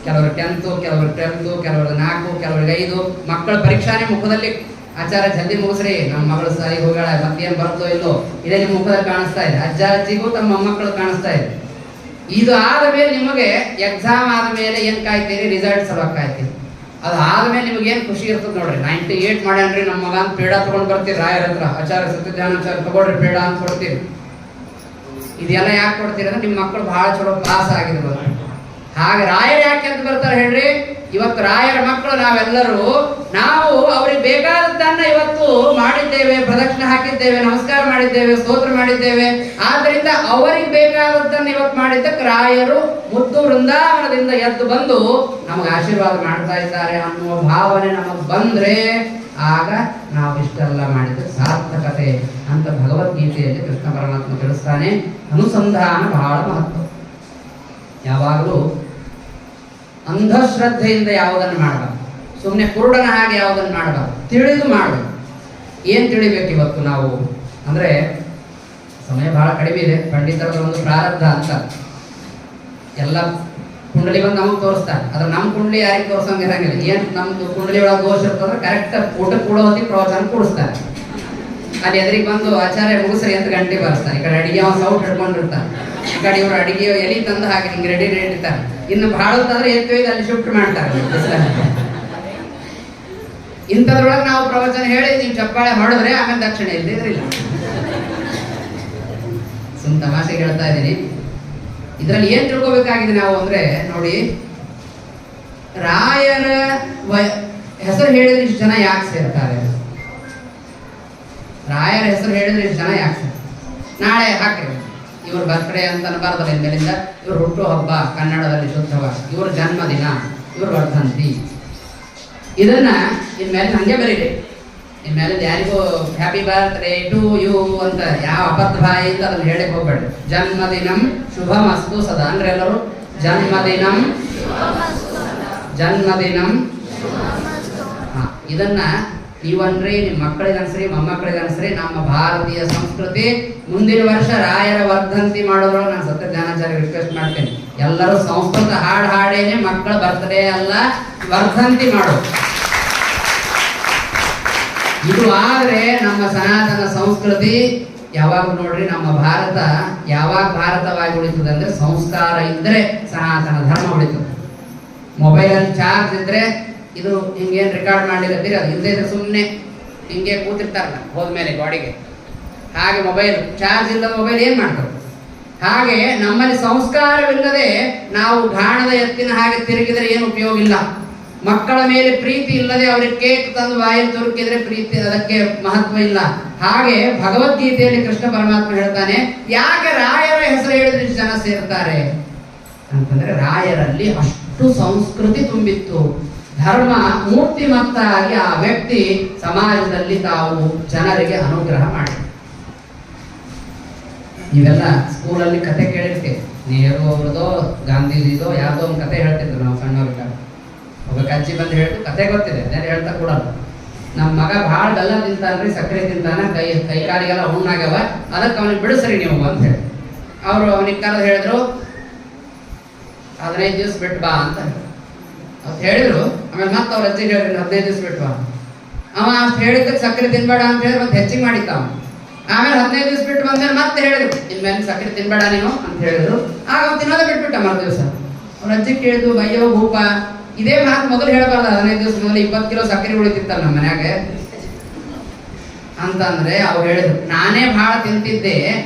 ಕೆಲವರು 10th, ಕೆಲವರು 12th, ಕೆಲವರು 4, ಕೆಲವರಿಗೆ 5. ಮಕ್ಕಳ ಪರೀಕ್ಷಾನೇ ಮುಖದಲ್ಲಿ. ಆಚಾರ ಜಲ್ದಿ ಮುಗಿಸ್ರಿ, ನಮ್ಮ ಮಗಳು ಸಾರಿ ಹೋಗಾಳ, ಮತ್ತೇನು ಬರುತ್ತೋ ಇಲ್ಲೋ, ಇದೇ ನಿಮ್ಮ ಮುಖದಲ್ಲಿ ಕಾಣಿಸ್ತಾ ಇದೆ. ಅಜ್ಜ ಅಜ್ಜಿಗೂ ತಮ್ಮ ಮೊಮ್ಮಕ್ಕಳು ಕಾಣಿಸ್ತಾ ಇದೆ. ಇದು ಆದ ಮೇಲೆ ನಿಮಗೆ ಎಕ್ಸಾಮ್ ಆದ ಮೇಲೆ ಏನ್ ಕಾಯ್ತೀರಿ? ರಿಸಲ್ಟ್ ಸಲುವಾಗಿ ಕಾಯ್ತೀರಿ. ಅದು ಆದ್ಮೇಲೆ ನಿಮ್ಗೆ ಏನ್ ಖುಷಿ ಇರ್ತದೆ ನೋಡ್ರಿ. 98 ಮಾಡ್ಯಾನ್ರಿ ನಮ್ಮ ಮಗ ಅಂತ ಪೇಡ ತಗೊಂಡ್ ಬರ್ತೀರಿ ರಾಯರ ಹತ್ರ. ಆಚಾರ್ಯ ಸತ್ಯಜ್ಞಾನಾಚಾರ್ಯ ತಗೊಳ್ರಿ ಪೇಡ ಅಂತ ಕೊಡ್ತೀವಿ. ಇದೆಲ್ಲ ಯಾಕೆ ಕೊಡ್ತೀರಿ ಅಂದ್ರೆ ನಿಮ್ಮ ಮಕ್ಕಳು ಬಹಳ ಚಲೋ ಪಾಸ್ ಆಗಿರ್ಬೋದು. ಹಾಗೆ ರಾಯರು ಯಾಕೆ ಅಂತ ಬರ್ತಾರೆ ಹೇಳ್ರಿ? ಇವತ್ತು ರಾಯರ ಮಕ್ಕಳು ನಾವೆಲ್ಲರೂ, ನಾವು ಅವ್ರಿಗೆ ಬೇಕಾದದ್ದನ್ನ ಇವತ್ತು ಮಾಡಿದ್ದೇವೆ, ಪ್ರದಕ್ಷಿಣೆ ಹಾಕಿದ್ದೇವೆ, ನಮಸ್ಕಾರ ಮಾಡಿದ್ದೇವೆ, ಸ್ತೋತ್ರ ಮಾಡಿದ್ದೇವೆ. ಆದ್ರಿಂದ ಅವರಿಗೆ ಬೇಕಾದದ್ದನ್ನ ಇವತ್ತು ಮಾಡಿದ್ದಕ್ಕೆ ರಾಯರು ಮುತ್ತು ವೃಂದಾವನದಿಂದ ಎದ್ದು ಬಂದು ನಮಗೆ ಆಶೀರ್ವಾದ ಮಾಡ್ತಾ ಇದ್ದಾರೆ ಅನ್ನುವ ಭಾವನೆ ನಮಗೆ ಬಂದ್ರೆ, ಆಗ ನಾವು ಇಷ್ಟೆಲ್ಲ ಮಾಡಿದ ಸಾರ್ಥಕತೆ ಅಂತ ಭಗವದ್ಗೀತೆಯಲ್ಲಿ ಕೃಷ್ಣ ಪರಮಾತ್ಮ ತಿಳಿಸ್ತಾನೆ. ಅನುಸಂಧಾನ ಬಹಳ ಮಹತ್ವ. ಯಾವಾಗಲೂ ಅಂಧಶ್ರದ್ಧೆಯಿಂದ ಯಾವುದನ್ನು ಮಾಡಬಾರ್ದು, ಸುಮ್ಮನೆ ಕುರುಡನ ಹಾಗೆ ಯಾವುದನ್ನು ಮಾಡಬಾರ್ದು, ತಿಳಿದು ಮಾಡಬೇಕು. ಏನು ತಿಳಿಬೇಕು ಇವತ್ತು ನಾವು ಅಂದ್ರೆ, ಸಮಯ ಬಹಳ ಕಡಿಮೆ ಇದೆ. ಪಂಡಿತರದ ಒಂದು ಪ್ರಾರಬ್ಧ ಅಂತ ಎಲ್ಲ ಕುಂಡಲಿ ಬಂದು ನಮಗೆ ತೋರಿಸ್ತಾರೆ. ಅದ್ರ ನಮ್ಮ ಕುಂಡಲಿ ಯಾರಿಗೆ ತೋರ್ಸಂಗೆ ಇರಂಗಿಲ್ಲ. ಏನು ನಮ್ದು ಕುಂಡಲಿ ಒಳಗೆ ದೋಷ ಇರ್ತಂದ್ರೆ ಕರೆಕ್ಟ್ ಊಟ ಕೂಡೋ ಹೊತ್ತಿಗೆ ಪ್ರವಚನ ಕೂಡಿಸ್ತಾರೆ. ಅಲ್ಲಿ ಎದುರಿಗೆ ಬಂದು ಆಚಾರ್ಯ ಮುಗಿಸ್ರಿ ಅಂತ ಗಂಟೆ ಬರ್ಸ್ತಾರೆ. ಈ ಕಡೆ ಅಡಿಗೆ ಅವ್ನು ಸೌಟ್ ಹಿಡ್ಕೊಂಡಿರ್ತಾರೆ, ಈ ಕಡೆ ಇವರು ಅಡಿಗೆ ಎಲಿ ತಂದು ಹಾಕಿ ಹಿಂಗೆ ರೆಡಿ ಇಡ್ತಾರೆ. ಇನ್ನು ಬಹಳ ಹೊತ್ತಾದ್ರೆ ಎತ್ತು ಅಲ್ಲಿ ಶಿಫ್ಟ್ ಮಾಡ್ತಾರೆ. ಇಂಥದ್ರೊಳಗೆ ನಾವು ಪ್ರವಚನ ಹೇಳಿ ನೀವು ಚಪ್ಪಾಳೆ ಹೊಡೆದ್ರೆ ಆಮೇಲೆ ದಕ್ಷಿಣೆ ಇದ್ದಿದ್ರಿಲ್ಲ. ಸುಮ್ ತಮಾಷೆ ಹೇಳ್ತಾ ಇದ್ದೀನಿ. ಇದರಲ್ಲಿ ಏನ್ ತಿಳ್ಕೊಬೇಕಾಗಿದೆ ನಾವು ಅಂದ್ರೆ, ನೋಡಿ, ರಾಯರ ಹೆಸರು ಹೇಳಿದ್ರೆ ಇಷ್ಟು ಜನ ಯಾಕೆ ಸೇರ್ತಾರೆ? ರಾಯರ ಹೆಸರು ಹೇಳಿದ್ರೆ ಇಷ್ಟು ಜನ ಯಾಕೆ ಸೇರ್ತಾರೆ? ನಾಳೆ ಹಾಕ್ರಿ ಇವ್ರ ಬರ್ತ್ಡೇ ಅಂತ ಅನ್ಬಾರ್ದಲ್ಲ. ಇನ್ಮೇಲಿಂದ ಇವ್ರ ಹುಟ್ಟು ಹಬ್ಬ ಕನ್ನಡದಲ್ಲಿ ಶುದ್ಧವಾಗಿ, ಇವ್ರ ಜನ್ಮದಿನ, ಇವ್ರ ವರ್ಧಂತಿ, ಇದನ್ನ ಇನ್ಮೇಲೆ ಹಂಗೆ ಬರೀರಿ. ಇನ್ಮೇಲೆ ಯಾರಿಗೂ ಹ್ಯಾಪಿ ಬರ್ತ್ಡೇ ಟು ಯು ಅಂತ ಯಾವ ಅಬದ್ಧ ಬಾಯಿಂದ ಅದನ್ನ ಹೇಳಕ್ ಹೋಗ್ಬೇಡ್ರಿ. ಜನ್ಮದಿನಂ ಶುಭಮಸ್ತು ಸದಾ ಅಂದ್ರೆ ಎಲ್ಲರೂ ಜನ್ಮದಿನಂ ಜನ್ಮದಿನಂ. ಇದನ್ನ ನೀವನ್ರಿ, ನಿಮ್ಮ ಮಕ್ಕಳಿಗೆ ಅನ್ಸ್ರಿ, ಮೊಮ್ಮಕ್ಕಳಿಗೆ ಅನ್ಸ್ರಿ. ನಮ್ಮ ಭಾರತೀಯ ಸಂಸ್ಕೃತಿ ಮುಂದಿನ ವರ್ಷ ರಾಯರ ವರ್ಧಂತಿ ಮಾಡೋರು ನಾನು ಸತ್ಯಜ್ಞಾನಾಚಾರ್ಯ ರಿಕ್ವೆಸ್ಟ್ ಮಾಡ್ತೇನೆ. ಎಲ್ಲರೂ ಸಂಸ್ಕೃತ ಹಾಡೇನೆ ಮಕ್ಕಳ ಬರ್ತ್ಡೇ ಅಲ್ಲ ವರ್ಧಂತಿ ಮಾಡೋ. ಇದು ಆದ್ರೆ ನಮ್ಮ ಸನಾತನ ಸಂಸ್ಕೃತಿ ಯಾವಾಗ ನೋಡ್ರಿ, ನಮ್ಮ ಭಾರತ ಯಾವಾಗ ಭಾರತವಾಗಿ ಉಳಿತದೆ ಅಂದ್ರೆ ಸಂಸ್ಕಾರ ಇದ್ರೆ ಸನಾತನ ಧರ್ಮ ಉಳಿತದೆ. ಮೊಬೈಲಲ್ಲಿ ಚಾರ್ಜ್ ಇದ್ರೆ ಇದು ಹಿಂಗೇನು ರೆಕಾರ್ಡ್ ಮಾಡ್ಲಿಕ್ಕತ್ತೀರಿ, ಅದು ಇಲ್ಲದೆ ಇದ್ರೆ ಸುಮ್ಮನೆ ಹಿಂಗೆ ಕೂತಿರ್ತಾರಲ್ಲ ಹೋದ್ಮೇಲೆ ಗಾಡಿಗೆ. ಹಾಗೆ ಮೊಬೈಲ್ ಚಾರ್ಜ್ ಇಲ್ಲದ ಮೊಬೈಲ್ ಏನ್ ಮಾಡ್ತಾರೆ? ಹಾಗೆ ನಮ್ಮಲ್ಲಿ ಸಂಸ್ಕಾರವಿಲ್ಲದೆ ನಾವು ಘಾಣದ ಎತ್ತಿನ ಹಾಗೆ ತಿರುಗಿದರೆ ಏನು ಉಪಯೋಗ ಇಲ್ಲ. ಮಕ್ಕಳ ಮೇಲೆ ಪ್ರೀತಿ ಇಲ್ಲದೆ ಅವರಿಗೆ ಕೇಕ್ ತಂದು ಬಾಯಲ್ಲಿ ತುರುಕಿದ್ರೆ ಪ್ರೀತಿ ಅದಕ್ಕೆ ಮಹತ್ವ ಇಲ್ಲ. ಹಾಗೆ ಭಗವದ್ಗೀತೆಯಲ್ಲಿ ಕೃಷ್ಣ ಪರಮಾತ್ಮ ಹೇಳ್ತಾನೆ, ಯಾಕೆ ರಾಯರ ಹೆಸರು ಹೇಳಿದ್ರೆ ಜನ ಸೇರ್ತಾರೆ ಅಂತಂದ್ರೆ ರಾಯರಲ್ಲಿ ಅಷ್ಟು ಸಂಸ್ಕೃತಿ ತುಂಬಿತ್ತು. ಧರ್ಮ ಮೂರ್ತಿಮತ್ತಾಗಿ ಆ ವ್ಯಕ್ತಿ ಸಮಾಜದಲ್ಲಿ ತಾವು ಜನರಿಗೆ ಅನುಗ್ರಹ ಮಾಡಿ. ನೀವೆಲ್ಲ ಸ್ಕೂಲಲ್ಲಿ ಕತೆ ಕೇಳಿರ್ತೀವಿ. ನೆಹರು ಅವ್ರದೋ ಗಾಂಧೀಜಿದೋ ಯಾವುದೋ ಒಂದು ಕತೆ ಹೇಳ್ತಿದ್ರು ನಾವು ಸಣ್ಣವ್ರಿಗೆ. ಒಬ್ಬ ಅಜ್ಜಿ ಬಂದು ಹೇಳಿದ್ರು, ಕತೆ ಗೊತ್ತಿದೆ, ಅದೇನು ಹೇಳ್ತಾ ಕೊಡಲ್ಲ. ನಮ್ಮ ಮಗ ಭಾಳ ಬೆಲ್ಲ ತಿಂತಾನ್ರಿ, ಸಕ್ಕರೆ ತಿಂತಾನ, ಕೈ ಕಾಲಿಗೆಲ್ಲ ಹುಣ್ಣಾಗ್ಯಾವ, ಅದಕ್ಕೆ ಅವನಿಗೆ ಬಿಡಿಸ್ರಿ ನೀವು ಅಂತ ಹೇಳಿ ಅವರು ಅವನಿಗೆ ಕರೆದು ಹೇಳಿದ್ರು, 15 ದಿವಸ ಬಿಟ್ಟು ಬಾ ಅಂತ ಹೇಳಿದ್ರು. ಆಮೇಲೆ ಮತ್ತೆ ಅವ್ರ ಅಜ್ಜಿಗೆ ಹೇಳಿದ್ರು 15 ದಿವಸ ಬಿಟ್ಟು ಬಾ. ಅವ ಅಷ್ಟು ಹೇಳಿದ್ದಕ್ಕೆ ಸಕ್ಕರೆ ತಿನ್ಬೇಡ ಅಂತ ಹೇಳಿ ಮತ್ತೆ ಹೆಚ್ಚಿಗೆ ಮಾಡಿದ್ದ ಅವನು. ಆಮೇಲೆ 15 ದಿವಸ ಬಿಟ್ಟು ಬಂದ್ಮೇಲೆ ಮತ್ತೆ ಹೇಳಿದ್ರು, ಇನ್ಮೇಲೆ ಸಕ್ಕರೆ ತಿನ್ಬೇಡ ನೀನು ಅಂತ ಹೇಳಿದ್ರು. ಆಗ ಅವ್ನು ತಿನ್ನೋದೇ ಬಿಟ್ಬಿಟ್ಟ ಮರು ದಿವಸ. ಅವ್ರ ಅಜ್ಜಿ ಕೇಳಿದ್ರು, ಅಯ್ಯೋ ಭೂಪ, ಇದೇ ಮಾತು ಮೊದಲು ಹೇಳಬಾರ್ದು, 15 ದಿವಸ ಮೊದಲು 20 ಕಿಲೋ ಸಕ್ಕರೆ ಉಳಿತಿತ್ತಲ್ಲ ನಮ್ಮ ಮನ್ಯಾಗ ಅಂತಂದ್ರೆ ಅವ್ರು ಹೇಳಿದ್ರು, ನಾನೇ ಬಹಳ ತಿಂತಿದ್ದೆ,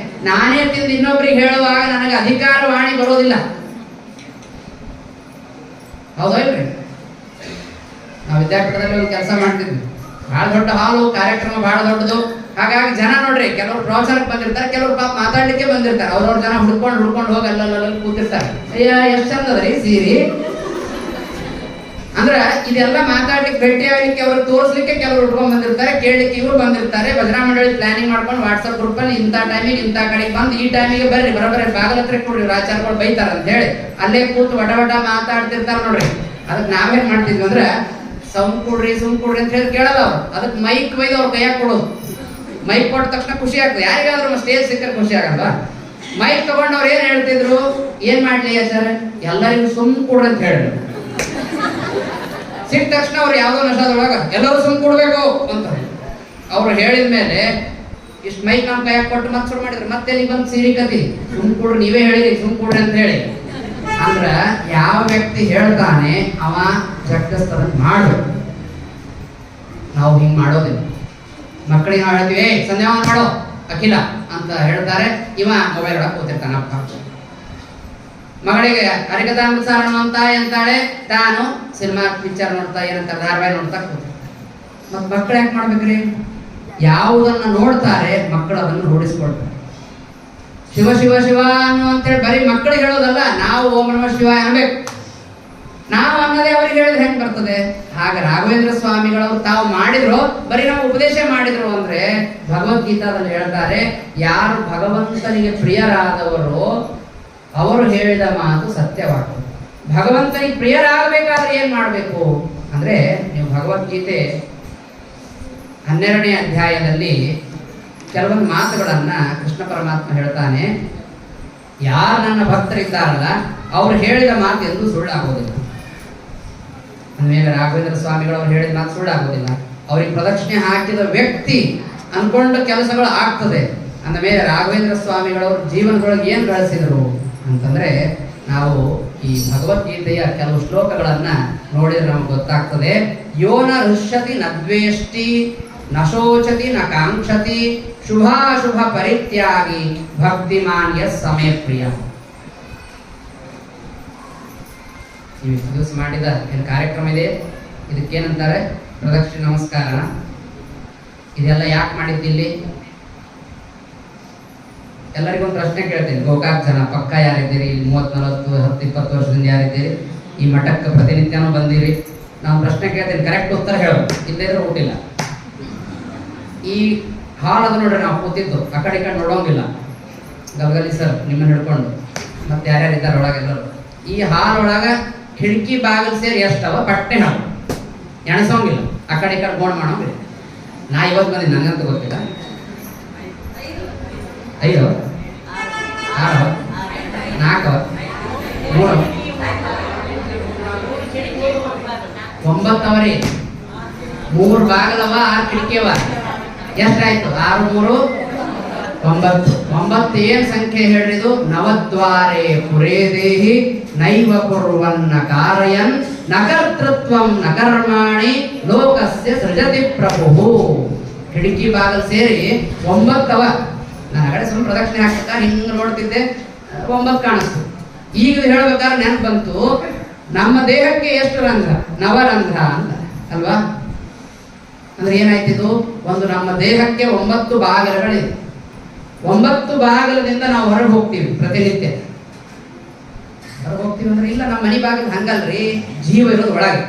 ನಾನೇ ತಿಂದು ಇನ್ನೊಬ್ರಿಗೆ ಹೇಳುವಾಗ ನನಗೆ ಅಧಿಕಾರವಾಣಿ ಬರೋದಿಲ್ಲ. ಹೌದಾ ಇಲ್ರಿ? ನಾವು ವಿದ್ಯಾಪೀಠದಲ್ಲಿ ಒಂದು ಕೆಲಸ ಮಾಡ್ತಿದ್ವಿ. ಬಹಳ ದೊಡ್ಡ ಹಾಲು, ಕಾರ್ಯಕ್ರಮ ಬಹಳ ದೊಡ್ಡದು. ಹಾಗಾಗಿ ಜನ ನೋಡ್ರಿ, ಕೆಲವರು ಪ್ರವಚನಕ್ಕೆ ಬಂದಿರ್ತಾರೆ, ಕೆಲವರು ಪಾಪ ಮಾತಾಡ್ಲಿಕ್ಕೆ ಬಂದಿರ್ತಾರೆ. ಅವ್ರವ್ರ ಜನ ಹುಡ್ಕೊಂಡು ಹೋಗಿ ಅಲ್ಲಲ್ಲಿ ಕೂತಿರ್ತಾರೆ. ಅಯ್ಯ ಎಷ್ಟು ಚಂದ ಅದ್ರಿ ಸೀರಿ ಅಂದ್ರೆ ಇದೆಲ್ಲ ಮಾತಾಡ್ಲಿಕ್ಕೆ, ಭೇಟಿ ಆಗ್ಲಿಕ್ಕೆ, ಅವ್ರಿಗೆ ತೋರಿಸ್ಲಿಕ್ಕೆ ಕೆಲವರು ಉಟ್ಕೊಂಡ್ ಬಂದಿರ್ತಾರೆ, ಕೇಳಲಿಕ್ಕೆ ಇವ್ರು ಬಂದಿರ್ತಾರೆ. ಭಜನಾ ಮಂಡಳಿ ಪ್ಲಾನಿಂಗ್ ಮಾಡ್ಕೊಂಡು ವಾಟ್ಸಪ್ ಗ್ರೂಪ್ ಅಲ್ಲಿ ಇಂಥ ಟೈಮಿಗೆ ಇಂಥ ಕಡೆಗೆ ಬಂದು ಈ ಟೈಮಿಗೆ ಬರ್ರಿ, ಬರೋಬ್ಬರಿ ಬಾಗಲ ಹತ್ರ ಕೊಡ್ರಿ, ಆಚಾರ್ಯಗಳು ಬೈತಾರ ಅಂತ ಹೇಳಿ ಅಲ್ಲೇ ಕೂತು ವಟ ಮಾತಾಡ್ತಿರ್ತಾರ ನೋಡ್ರಿ. ಅದಕ್ಕೆ ನಾವೇನ್ ಮಾಡ್ತಿದ್ವಿ ಅಂದ್ರೆ, ಸುಮ್ ಕೊಡ್ರಿ ಅಂತ ಹೇಳಿ ಕೇಳಲ್ಲ ಅವ್ರು. ಅದಕ್ಕೆ ಮೈಕ್ ಬೈದು ಅವ್ರ ಕೈಯಾಗ ಕೊಡೋದು. ಮೈಕ್ ಕೊಟ್ಟ ತಕ್ಷಣ ಖುಷಿ ಆಗ್ತದೆ. ಯಾರಿಗಾದ್ರೂ ಸ್ಟೇಜ್ ಸಿಕ್ಕರೆ ಖುಷಿ ಆಗಲ್ವಾ? ಮೈಕ್ ತಗೊಂಡು ಅವ್ರು ಏನ್ ಹೇಳ್ತಿದ್ರು, ಏನ್ ಮಾಡ್ಲಿ ಆಚಾರ್ಯ, ಎಲ್ಲರಿಗೂ ಸುಮ್ ಕೊಡ್ರಿ ಅಂತ ಹೇಳಿದ್ರು. ಸಿಕ್ಕ ತಕ್ಷಣ ಅವ್ರು ಯಾವ್ದೋ ನಶಾದೊಳಗ ಎಲ್ಲರೂ ಸುಮ್ ಕೊಡ್ಬೇಕು ಅಂತ ಅವ್ರು ಹೇಳಿದ ಮೇಲೆ ಇಷ್ಟು ಮೈಕ್ ನಮ್ಮ ಕೈಯಾಗ ಕೊಟ್ಟು ಮತ್ತೆ ಶುರು ಮಾಡಿದ್ರು. ಮತ್ತೆ ನೀವು ಬಂದು ಸಿರಿಕತಿ, ಸುಮ್ ಕೊಡ್ರಿ, ನೀವೇ ಹೇಳಿರಿ ಸುಮ್ ಕೊಡ್ರಿ ಅಂತ ಹೇಳಿ. ಅಂದ್ರ ಯಾವ ವ್ಯಕ್ತಿ ಹೇಳ್ತಾನೆ ಅವ ಜಗ್ಗಸ್ತದ ಮಾಡು. ನಾವು ಹಿಂಗ್ ಮಾಡೋದಿಲ್ಲ. ಮಕ್ಕಳಿಗೆ ನಾವು ಹೇಳ್ತೀವಿ, ಸಂಧ್ಯಾವನ ಮಾಡೋ ಅಖಿಲ ಅಂತ ಹೇಳ್ತಾರೆ, ಇವ ಮೊಬೈಲ್ ಒಳಗೆ ಕೂತಿರ್ತಾನಪ್ಪ. ಮಗಳಿಗೆ ಹರಿಕಥಾಮೃತಸಾರ ಅಂತ ಅಂತಾಳೆ, ತಾನು ಸಿನಿಮಾ ಪಿಕ್ಚರ್ ನೋಡ್ತಾ, ಏನಂತ ಧಾರಾವಾಹಿ ನೋಡ್ತಾ ಕೂತಿರ್ತಾರೆ. ಮತ್ ಮಕ್ಕಳು ಯಾಕೆ ಮಾಡ್ಬೇಕ್ರಿ? ಯಾವುದನ್ನ ನೋಡ್ತಾರೆ ಮಕ್ಕಳು ಅದನ್ನು ರೂಢಿಸ್ಕೊಳ್ತಾರೆ. ಶಿವ ಶಿವ ಶಿವ ಅಂತೇಳಿ ಬರೀ ಮಕ್ಕಳಿಗೆ ಹೇಳೋದಲ್ಲ, ನಾವು ಓಂ ನಮಃ ಶಿವಾಯ ಅನ್ಬೇಕು. ನಾವು ಅನ್ನೋದೇ ಅವ್ರಿಗೆ ಹೇಳಿದ್ರೆ ಹೆಂಗ್ ಬರ್ತದೆ? ಹಾಗೆ ರಾಘವೇಂದ್ರ ಸ್ವಾಮಿಗಳವರು ತಾವು ಮಾಡಿದ್ರು, ಬರೀ ನಾವು ಉಪದೇಶ ಮಾಡಿದ್ರು ಅಂದ್ರೆ ಭಗವದ್ಗೀತಾದಲ್ಲಿ ಹೇಳ್ತಾರೆ, ಯಾರು ಭಗವಂತನಿಗೆ ಪ್ರಿಯರಾದವರು ಅವರು ಹೇಳಿದ ಮಾತು ಸತ್ಯವಾಗ್ತದೆ. ಭಗವಂತನಿಗೆ ಪ್ರಿಯರಾಗಬೇಕಾದ್ರೆ ಏನ್ ಮಾಡ್ಬೇಕು ಅಂದ್ರೆ, ನೀವು ಭಗವದ್ಗೀತೆ 12ನೇ ಅಧ್ಯಾಯದಲ್ಲಿ ಕೆಲವೊಂದು ಮಾತುಗಳನ್ನ ಕೃಷ್ಣ ಪರಮಾತ್ಮ ಹೇಳ್ತಾನೆ. ಯಾರು ನನ್ನ ಭಕ್ತರಿದ್ದಾರಲ್ಲ ಅವ್ರು ಹೇಳಿದ ಮಾತು ಎಂದೂ ಸುಳ್ಳಾಗೋದಿಲ್ಲ. ಅಂದಮೇಲೆ ರಾಘವೇಂದ್ರ ಸ್ವಾಮಿಗಳವ್ರು ಹೇಳಿದ ಮಾತು ಸುಳ್ಳಾಗೋದಿಲ್ಲ. ಅವ್ರಿಗೆ ಪ್ರದಕ್ಷಿಣೆ ಹಾಕಿದ ವ್ಯಕ್ತಿ ಅನ್ಕೊಂಡ ಕೆಲಸಗಳು ಆಗ್ತದೆ. ಅಂದ ಮೇಲೆ ರಾಘವೇಂದ್ರ ಸ್ವಾಮಿಗಳವ್ರ ಜೀವನದೊಳಗೆ ಏನ್ ಗಳಿಸಿದರು ಅಂತಂದ್ರೆ, ನಾವು ಈ ಭಗವದ್ಗೀತೆಯ ಕೆಲವು ಶ್ಲೋಕಗಳನ್ನ ನೋಡಿದ್ರೆ ನಮ್ಗೆ ಗೊತ್ತಾಗ್ತದೆ. ಯೋನ ಋಷ್ಯತಿ ನ ದ್ವೇಷ್ಟಿ ನ ಶೋಚತಿ ನ ಕಾಂಕ್ಷತಿ ಶುಭಾಶುಭ ಪರಿತ್ಯಾಗಿ ಭಕ್ತಿಮಾನ್ ಯಸ್ ಸಮಯ ಪ್ರಿಯ. ನೀವು ದಿವಸ ಮಾಡಿದ ಏನು ಕಾರ್ಯಕ್ರಮ ಇದೆ, ಇದಕ್ಕೇನಂತಾರೆ? ಪ್ರದಕ್ಷಿಣೆ ನಮಸ್ಕಾರ. ಇದೆಲ್ಲ ಯಾಕೆ ಮಾಡಿದ್ದಿಲ್ಲಿ? ಎಲ್ಲರಿಗೊಂದು ಪ್ರಶ್ನೆ ಕೇಳ್ತೀನಿ. ಗೋಕಾಕ್ ಜನ ಪಕ್ಕ ಯಾರಿದ್ದೀರಿ? 30, 40, 10, 20 ವರ್ಷದಿಂದ ಯಾರಿದ್ದೀರಿ? ಈ ಮಠಕ್ಕೆ ಪ್ರತಿನಿತ್ಯನೂ ಬಂದಿರಿ. ನಾವು ಪ್ರಶ್ನೆ ಕೇಳ್ತೀನಿ, ಕರೆಕ್ಟ್ ಉತ್ತರ ಹೇಳೋದು, ಇಲ್ಲದಿದ್ರೆ ಊಟಿಲ್ಲ. ಈ ಹಾಲ್ ಅದು ನೋಡ್ರಿ, ನಾವು ಕೂತಿದ್ದು ಆ ಕಡೆ ಈ ಕಡೆ ನೋಡೋಂಗಿಲ್ಲ. ಗಲ್ಗಲಿ ಸರ್ ನಿಮ್ಮನ್ನ ಹಿಡ್ಕೊಂಡು ಮತ್ತೆ ಯಾರ್ಯಾರಿದ್ದಾರೆ ಒಳಗೆಲ್ಲರು. ಈ ಹಾಲ್ ಒಳಗ ಕಿಟಕಿ ಬಾಗಿಲು ಸೇರಿ ಎಷ್ಟವ ಪಟ್ಟೆ ಹಾಳು ಎಣಸೋಂಗಿಲ್ಲ. ಆ ಕಡೆ ಈ ಕಡೆ ಗೋಣ್ ಮಾಡೋಂಗಿಲ್ಲ. ನಾ ಇವತ್ತು ಬಂದಿದ್ದು, ನನಗಂತೂ ಗೊತ್ತಿಲ್ಲ. 5, 6, 4, 3, 9 ಅವರಿ. 3 ಬಾಗಿಲವ, 6 ಕಿಟಕಿಯವ. ಎಷ್ಟಾಯ್ತು? 6, 3, 9. 9 ಏನ್ ಸಂಖ್ಯೆ ಹೇಳಿದು? ನವದ್ವಾರೇ ಪುರೇ ದೇಹಿ ನೈವ ಕುರ್ವನ್ನ ಕಾರಯನ್ ನಕರ್ತೃತ್ವಂ ನಕರ್ಮಾಣಿ ಲೋಕಸ್ಯ ಸೃಜತಿ ಪ್ರಭು. ಕಿಟಕಿ ಬಾಗಿಲು ಸೇರಿ 9 ಅವ. ನಾನು ಕಡೆ ಸುಮ್ಮನೆ ಪ್ರದಕ್ಷಿಣೆ ಹಾಕ್ತಾ ಹಿಂಗೆ ನೋಡ್ತಿದ್ದೆ, 9 ಕಾಣಿಸ್ತು. ಈಗ ಹೇಳ್ಬೇಕಾದ್ರೆ ನೆನಪು ಬಂತು, ನಮ್ಮ ದೇಹಕ್ಕೆ ಎಷ್ಟು ರಂಧ್ರ? ನವರಂಧ್ರ ಅಂತ ಅಲ್ವಾ? ಅಂದ್ರೆ ಏನಾಯ್ತಿದು? ಒಂದು ನಮ್ಮ ದೇಹಕ್ಕೆ 9 ಬಾಗಿಲುಗಳಿದೆ. 9 ಬಾಗಿಲದಿಂದ ನಾವು ಹೊರಗೆ ಹೋಗ್ತೀವಿ ಪ್ರತಿನಿತ್ಯ. ಹೊರಗೆ ಹೋಗ್ತೀವಿ ಅಂದ್ರೆ ಇಲ್ಲ ನಮ್ಮ ಮನೆ ಬಾಗಿಲು ಹಂಗಲ್ರಿ, ಜೀವ ಇರೋದು ಒಳಗೆ.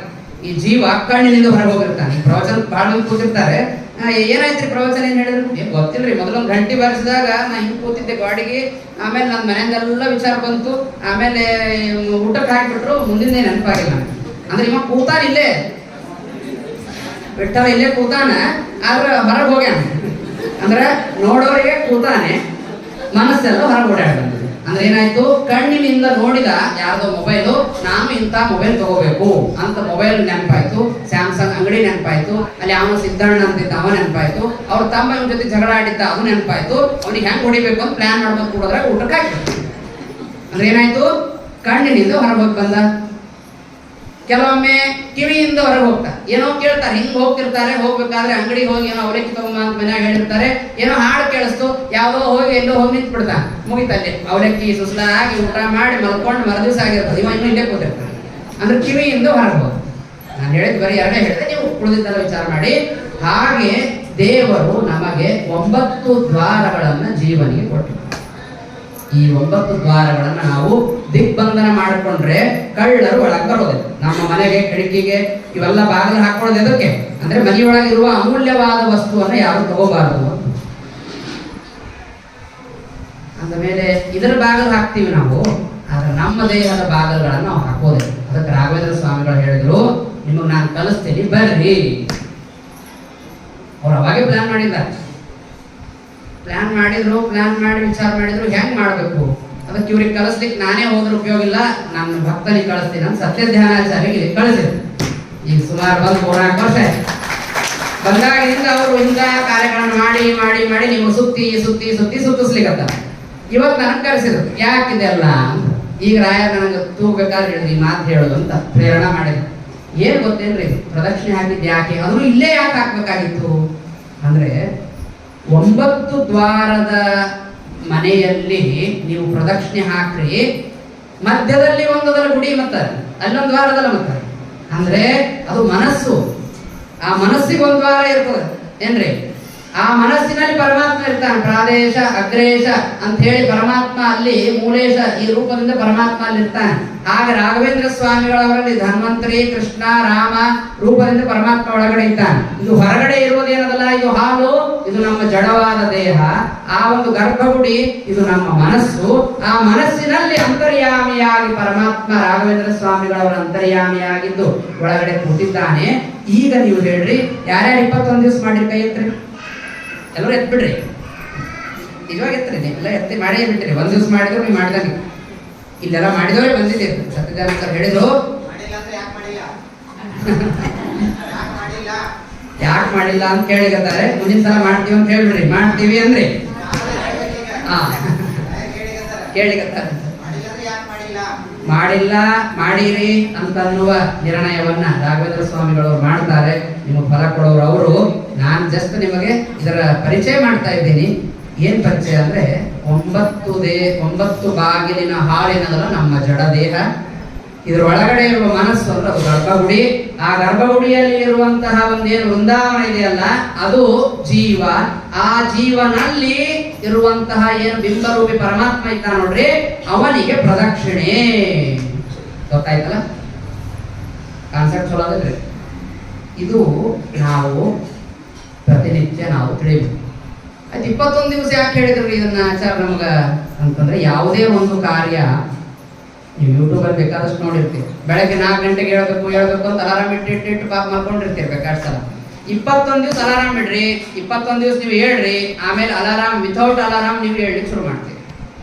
ಈ ಜೀವ ಕಣ್ಣಿನಿಂದ ಹೊರಗೆ ಹೋಗಿರ್ತಾನೆ. ಪ್ರವಚನ ಭಾಳ ಮಂದಿ ಕೂತಿರ್ತಾರೆ, ಏನಾಯ್ತ್ರಿ ಪ್ರವಚನ ಏನ್ ಹೇಳಿದ್ರು? ಗೊತ್ತಿಲ್ರಿ. ಮೊದಲೊಂದು ಗಂಟೆ ಬಾರಿಸಿದಾಗ ನಾ ಹಿಂಗೆ ಕೂತಿದ್ದೆ ಗಾಡಿಗೆ, ಆಮೇಲೆ ನನ್ನ ಮನೆಯಿಂದೆಲ್ಲ ವಿಚಾರ ಬಂತು, ಆಮೇಲೆ ಊಟಕ್ಕೆ ಹಾಕಿಬಿಟ್ರು, ಮುಂದಿನ ನೆನಪಾಗಿಲ್ಲ ನನಗೆ. ಅಂದ್ರೆ ಇವ ಕೂತಾನ ಇಲ್ಲೇ, ಬಿಟ್ಟವ ಇಲ್ಲೇ ಕೂತಾನ, ಆದ್ರೆ ಹೊರಗೆ ಹೋಗ್ಯಾನ. ಅಂದ್ರೆ ನೋಡೋರಿಗೆ ಕೂತಾನೆ, ಮನಸ್ಸೆಲ್ಲ ಹೊರಗೆ ಓಡಾಡ. ಅಂದ್ರೆ ಏನಾಯ್ತು? ಕಣ್ಣಿನಿಂದ ನೋಡಿದ ಯಾರ್ದೋ ಮೊಬೈಲು, ನಾನು ಇಂಥ ಮೊಬೈಲ್ ತಗೋಬೇಕು ಅಂತ ಮೊಬೈಲ್ ನೆನಪಾಯ್ತು, ಸ್ಯಾಮ್ಸಂಗ್ ಅಂಗಡಿ ನೆನಪಾಯ್ತು, ಅಲ್ಲಿ ಅವನು ಸಿದ್ದಣ್ಣ ಅಂತಿದ್ದ ಅವ ನೆನಪಾಯ್ತು, ಅವ್ರ ತಮ್ಮ ಇವನ ಜೊತೆ ಜಗಳ ಆಡಿದ್ದ ಅದು ನೆನಪಾಯ್ತು, ಅವ್ನಿಗೆ ಹೆಂಗ್ ಹೊಡಿಬೇಕು ಅಂತ ಪ್ಲಾನ್ ಮಾಡ್ಬೇಕು ಕೂಡೋದ್ರೆ ಊಟಕ್ಕೆ ಹಾಕಿದ್ರು. ಅಂದ್ರೆ ಏನಾಯ್ತು? ಕಣ್ಣಿನಿಂದ ಹೊರಗೆ ಹೋಗಿ ಬಂದ. ಕೆಲವೊಮ್ಮೆ ಕಿವಿಯಿಂದ ಹೊರಗೆ ಹೋಗ್ತಾರೆ, ಏನೋ ಕೇಳ್ತಾರೆ, ಹಿಂಗ್ ಹೋಗ್ತಿರ್ತಾರೆ, ಹೋಗ್ಬೇಕಾದ್ರೆ ಅಂಗಡಿ ಹೋಗಿ ಏನೋ ಅವಲಕ್ಕಿ ತಗೊಂಬ ಅಂತ ಮನ್ಯಾಗ ಹೇಳಿರ್ತಾರೆ, ಏನೋ ಹಾಡು ಕೇಳಿಸ್ತು, ಯಾವ್ದೋ ಹೋಗಿ ಎಲ್ಲೋ ಹೋಗಿ ನಿಂತು ಬಿಡ್ತಾನೆ, ಮುಗಿತಲ್ಲಿ ಅವಲಕ್ಕಿ ಸುಸ್ಲಾಗಿ ಊಟ ಮಾಡಿ ಮಲ್ಕೊಂಡು ಮರದಿವ್ಸ ಆಗಿರ್ತದೆ, ಇವ ಇನ್ನೂ ಇಲ್ಲೇ ಕೂತಿರ್ತಾನೆ. ಅಂದ್ರೆ ಕಿವಿಯಿಂದ ಹೊರಗೆ ಹೋಗ. ನಾನು ಹೇಳಿದ್ ಬರೀ ಎರಡೇ ಹೇಳಿದೆ, ನೀವು ಉಳಿದಿದ್ದೆಲ್ಲ ವಿಚಾರ ಮಾಡಿ. ಹಾಗೆ ದೇವರು ನಮಗೆ 9 ದ್ವಾರಗಳನ್ನ ಜೀವನಿಗೆ ಕೊಟ್ಟಿದ್ದಾರೆ. ಈ 9 ದ್ವಾರಗಳನ್ನ ನಾವು ದಿಗ್ಬಂಧನ ಮಾಡಿಕೊಂಡ್ರೆ ಕಳ್ಳರು ಒಳಗೆ ಬರೋದಿಲ್ಲ. ನಮ್ಮ ಮನೆಗೆ, ಕಿಟಕಿಗೆ ಇವೆಲ್ಲ ಬಾಗಿಲು ಹಾಕೊಳ್ಳೋದು ಎದಕ್ಕೆ? ಅಂದ್ರೆ ಮನೆಯೊಳಗಿರುವ ಅಮೂಲ್ಯವಾದ ವಸ್ತುವನ್ನ ಯಾರು ತಗೋಬಾರದು. ಅಂದ ಮೇಲೆ ಇದರ ಬಾಗಿಲು ಹಾಕ್ತೀವಿ ನಾವು, ಆದ್ರೆ ನಮ್ಮ ದೇಹದ ಬಾಗಿಲುಗಳನ್ನು ನಾವು ಹಾಕೋದಿಲ್ಲ. ಅದಕ್ಕೆ ರಾಘವೇಂದ್ರ ಸ್ವಾಮಿಗಳು ಹೇಳಿದ್ರು, ನಿಮಗೆ ನಾನು ಕಲಿಸ್ತೀನಿ ಬರ್ರಿ. ಅವ್ರು ಅವಾಗೆ ಪ್ಲಾನ್ ಮಾಡಿದ್ದಾರೆ. ಪ್ಲಾನ್ ಮಾಡಿ ವಿಚಾರ ಮಾಡಿದ್ರು, ಹೆಂಗ್ ಮಾಡ್ಬೇಕು ಅದಕ್ಕೆ ಇವ್ರಿಗೆ ಕಳಿಸ್ಲಿಕ್ಕೆ ನಾನೇ ಹೋದ್ರೆ ಉಪಯೋಗ ಇಲ್ಲ, ನನ್ನ ಭಕ್ತನಿಗೆ ಕಳಿಸ್ತೀನಿ ಅಂತ ಸತ್ಯ ಧ್ಯಾನಾಚಾರ್ಯಗೆ ಕಳಿಸಿದ್ರು. ಈಗ ಸುಮಾರು 4 ವರ್ಷ ಬಂದಾಗಿನಿಂದ ಅವರು ಇಂಥ ಕಾರ್ಯಕ್ರಮ ಮಾಡಿ ಮಾಡಿ ಮಾಡಿ ನೀವು ಸುತ್ತಿಸ್ಲಿಕ್ಕತ್ತ. ಇವತ್ತು ನನಗೆ ಕರೆಸಿದ್ರು, ಯಾಕಿದೆಲ್ಲ ಅಂತ. ಈಗ ರಾಯ ನನಗೆ ತೂಗ್ಬೇಕಾದ್ರೆ ಹೇಳಿದ್ರಿ ಈ ಮಾತು ಹೇಳೋದು ಅಂತ ಪ್ರೇರಣೆ ಮಾಡಿದ್ರು. ಏನ್ ಗೊತ್ತೇನ್ರಿ, ಪ್ರದಕ್ಷಿಣೆ ಹಾಕಿದ್ದು ಯಾಕೆ, ಅದನ್ನು ಇಲ್ಲೇ ಯಾಕೆ ಹಾಕ್ಬೇಕಾಗಿತ್ತು ಅಂದ್ರೆ, 9 ದ್ವಾರದ ಮನೆಯಲ್ಲಿ ನೀವು ಪ್ರದಕ್ಷಿಣೆ ಹಾಕ್ರಿ, ಮಧ್ಯದಲ್ಲಿ ಒಂದದರ ಗುಡಿ ಮತ್ತಾರೆ, ಅಲ್ಲೊಂದು ದ್ವಾರದಲ್ಲ ಮತ್ತಾರೆ. ಅಂದ್ರೆ ಅದು ಮನಸ್ಸು, ಆ ಮನಸ್ಸಿಗೆ ಒಂದು ದ್ವಾರ ಇರ್ತದೆ ಏನ್ರಿ. ಆ ಮನಸ್ಸಿನಲ್ಲಿ ಪರಮಾತ್ಮ ಇರ್ತಾನೆ. ಪ್ರಾದೇಶ ಅಗ್ರೇಶ ಅಂತ ಹೇಳಿ ಪರಮಾತ್ಮ ಅಲ್ಲಿ, ಮೂಲೇಶ ಈ ರೂಪದಿಂದ ಪರಮಾತ್ಮ ಅಲ್ಲಿ ಇರ್ತಾನೆ. ಹಾಗೆ ರಾಘವೇಂದ್ರ ಸ್ವಾಮಿಗಳವರಲ್ಲಿ ಧನ್ವಂತರಿ, ಕೃಷ್ಣ, ರಾಮ ರೂಪದಿಂದ ಪರಮಾತ್ಮ ಒಳಗಡೆ ಇದ್ದಾನೆ. ಇದು ಹೊರಗಡೆ ಇರುವುದೇನದಲ್ಲ, ಇದು ಹಾಲು, ಇದು ನಮ್ಮ ಜಡವಾದ ದೇಹ. ಆ ಒಂದು ಗರ್ಭಗುಡಿ ಇದು ನಮ್ಮ ಮನಸ್ಸು. ಆ ಮನಸ್ಸಿನಲ್ಲಿ ಅಂತರ್ಯಾಮಿಯಾಗಿ ಪರಮಾತ್ಮ ರಾಘವೇಂದ್ರ ಸ್ವಾಮಿಗಳವರ ಅಂತರ್ಯಾಮಿಯಾಗಿದ್ದು ಒಳಗಡೆ ಕೂತಿದ್ದಾನೆ. ಈಗ ನೀವು ಹೇಳ್ರಿ, ಯಾರ್ಯಾರು 21 ದಿವಸ ಮಾಡಿ ಕೈ ಎತ್ರಿ, ಎಲ್ಲರೂ ಎತ್ಬಿಡ್ರಿ. ನಿಜವಾಗಿ ಎತ್ರಿ, ನೀವೆಲ್ಲ ಎತ್ತಿ ಮಾಡೇ ಬಿಟ್ರಿ. 1 ದಿವಸ ಮಾಡಿದ್ರು ನೀವು ಮಾಡಿದಂಗೆ. ಇಲ್ಲೆಲ್ಲ ಮಾಡಿದವರೇ ಬಂದಿದ್ದೀರಿ. ಸತ್ಯಜಾನ ಸರ್ ಹೇಳಿದ್ರು, ಯಾಕೆ ಮಾಡಿಲ್ಲ ಅಂತ ಕೇಳಿಗತ್ತಾರೆ. ಮುಂದಿನ ಸಲ ಮಾಡ್ತೀವಿ ಅಂತ ಹೇಳ್ಬಿಡ್ರಿ. ಮಾಡ್ತೀವಿ ಅಂದ್ರೆ ಕೇಳಿಗತ್ತಾರೆ, ಮಾಡಿಲ್ಲ ಮಾಡಿರಿ ಅಂತನ್ನುವ ನಿರ್ಣಯವನ್ನ ರಾಘವೇಂದ್ರ ಸ್ವಾಮಿಗಳವರು ಮಾಡ್ತಾರೆ. ನಿಮಗೆ ಫಲ ಕೊಡೋರು ಅವರು. ನಾನು ಜಸ್ಟ್ ನಿಮಗೆ ಇದರ ಪರಿಚಯ ಮಾಡ್ತಾ ಇದ್ದೀನಿ. ಏನ್ ಪರಿಚಯ ಅಂದ್ರೆ, 9 ಬಾಗಿಲಿನ ಹಾಲಿನದಲ್ಲ ನಮ್ಮ ಜಡ ದೇಹ. ಇದರ ಒಳಗಡೆ ಇರುವ ಮನಸ್ಸು ಅಂದ್ರೆ ಅದು ಗರ್ಭಗುಡಿ. ಆ ಗರ್ಭಗುಡಿಯಲ್ಲಿ ಇರುವಂತಹ ಒಂದೇನು ವೃಂದಾವನ ಇದೆಯಲ್ಲ, ಅದು ಜೀವ. ಆ ಜೀವನಲ್ಲಿ ಇರುವಂತಹ ಏನು ಬಿಂಬರೂಪಿ ಪರಮಾತ್ಮ ಇದ್ದ ನೋಡ್ರಿ, ಅವನಿಗೆ ಪ್ರದಕ್ಷಿಣೆ. ಗೊತ್ತಾಯ್ತಲ್ಲ ಕಾನ್ಸೆಪ್ಟ್? ಚಲೋ ಅದಲ್ರಿ. ಇದು ನಾವು ಪ್ರತಿನಿತ್ಯ ನಾವು ತಿಳಿಬೇಕು. ಆಯ್ತು, 21 ದಿವಸ ಯಾಕೆ ಹೇಳಿದ್ರು ಇದನ್ನ ಆಚಾರ ನಮಗ ಅಂತಂದ್ರೆ, ಯಾವುದೇ ಒಂದು ಕಾರ್ಯ ನೀವು ಯೂಟ್ಯೂಬಲ್ಲಿ ಬೇಕಾದಷ್ಟು ನೋಡಿರ್ತೀವಿ. ಬೆಳಗ್ಗೆ 4 ಗಂಟೆಗೆ ಹೇಳ್ಬೇಕು ಅಂತ ಅಲಾರಾಮ್ ಇಟ್ಟು ಪಾಪ ಮಾಡ್ಕೊಂಡಿರ್ತೀರಿ ಬೇಕಾದಷ್ಟು ಸಲ. 21 ದಿವಸ ಅಲಾರಾಮ್ ಇಡ್ರಿ, 21 ದಿವಸ ನೀವು ಹೇಳ್ರಿ. ಆಮೇಲೆ ಅಲಾರಾಮ್ ವಿಥೌಟ್ ಅಲಾರಾಮ್ ನೀವು ಹೇಳ್ಲಿಕ್ಕೆ ಶುರು ಮಾಡ್ತೀರಿ.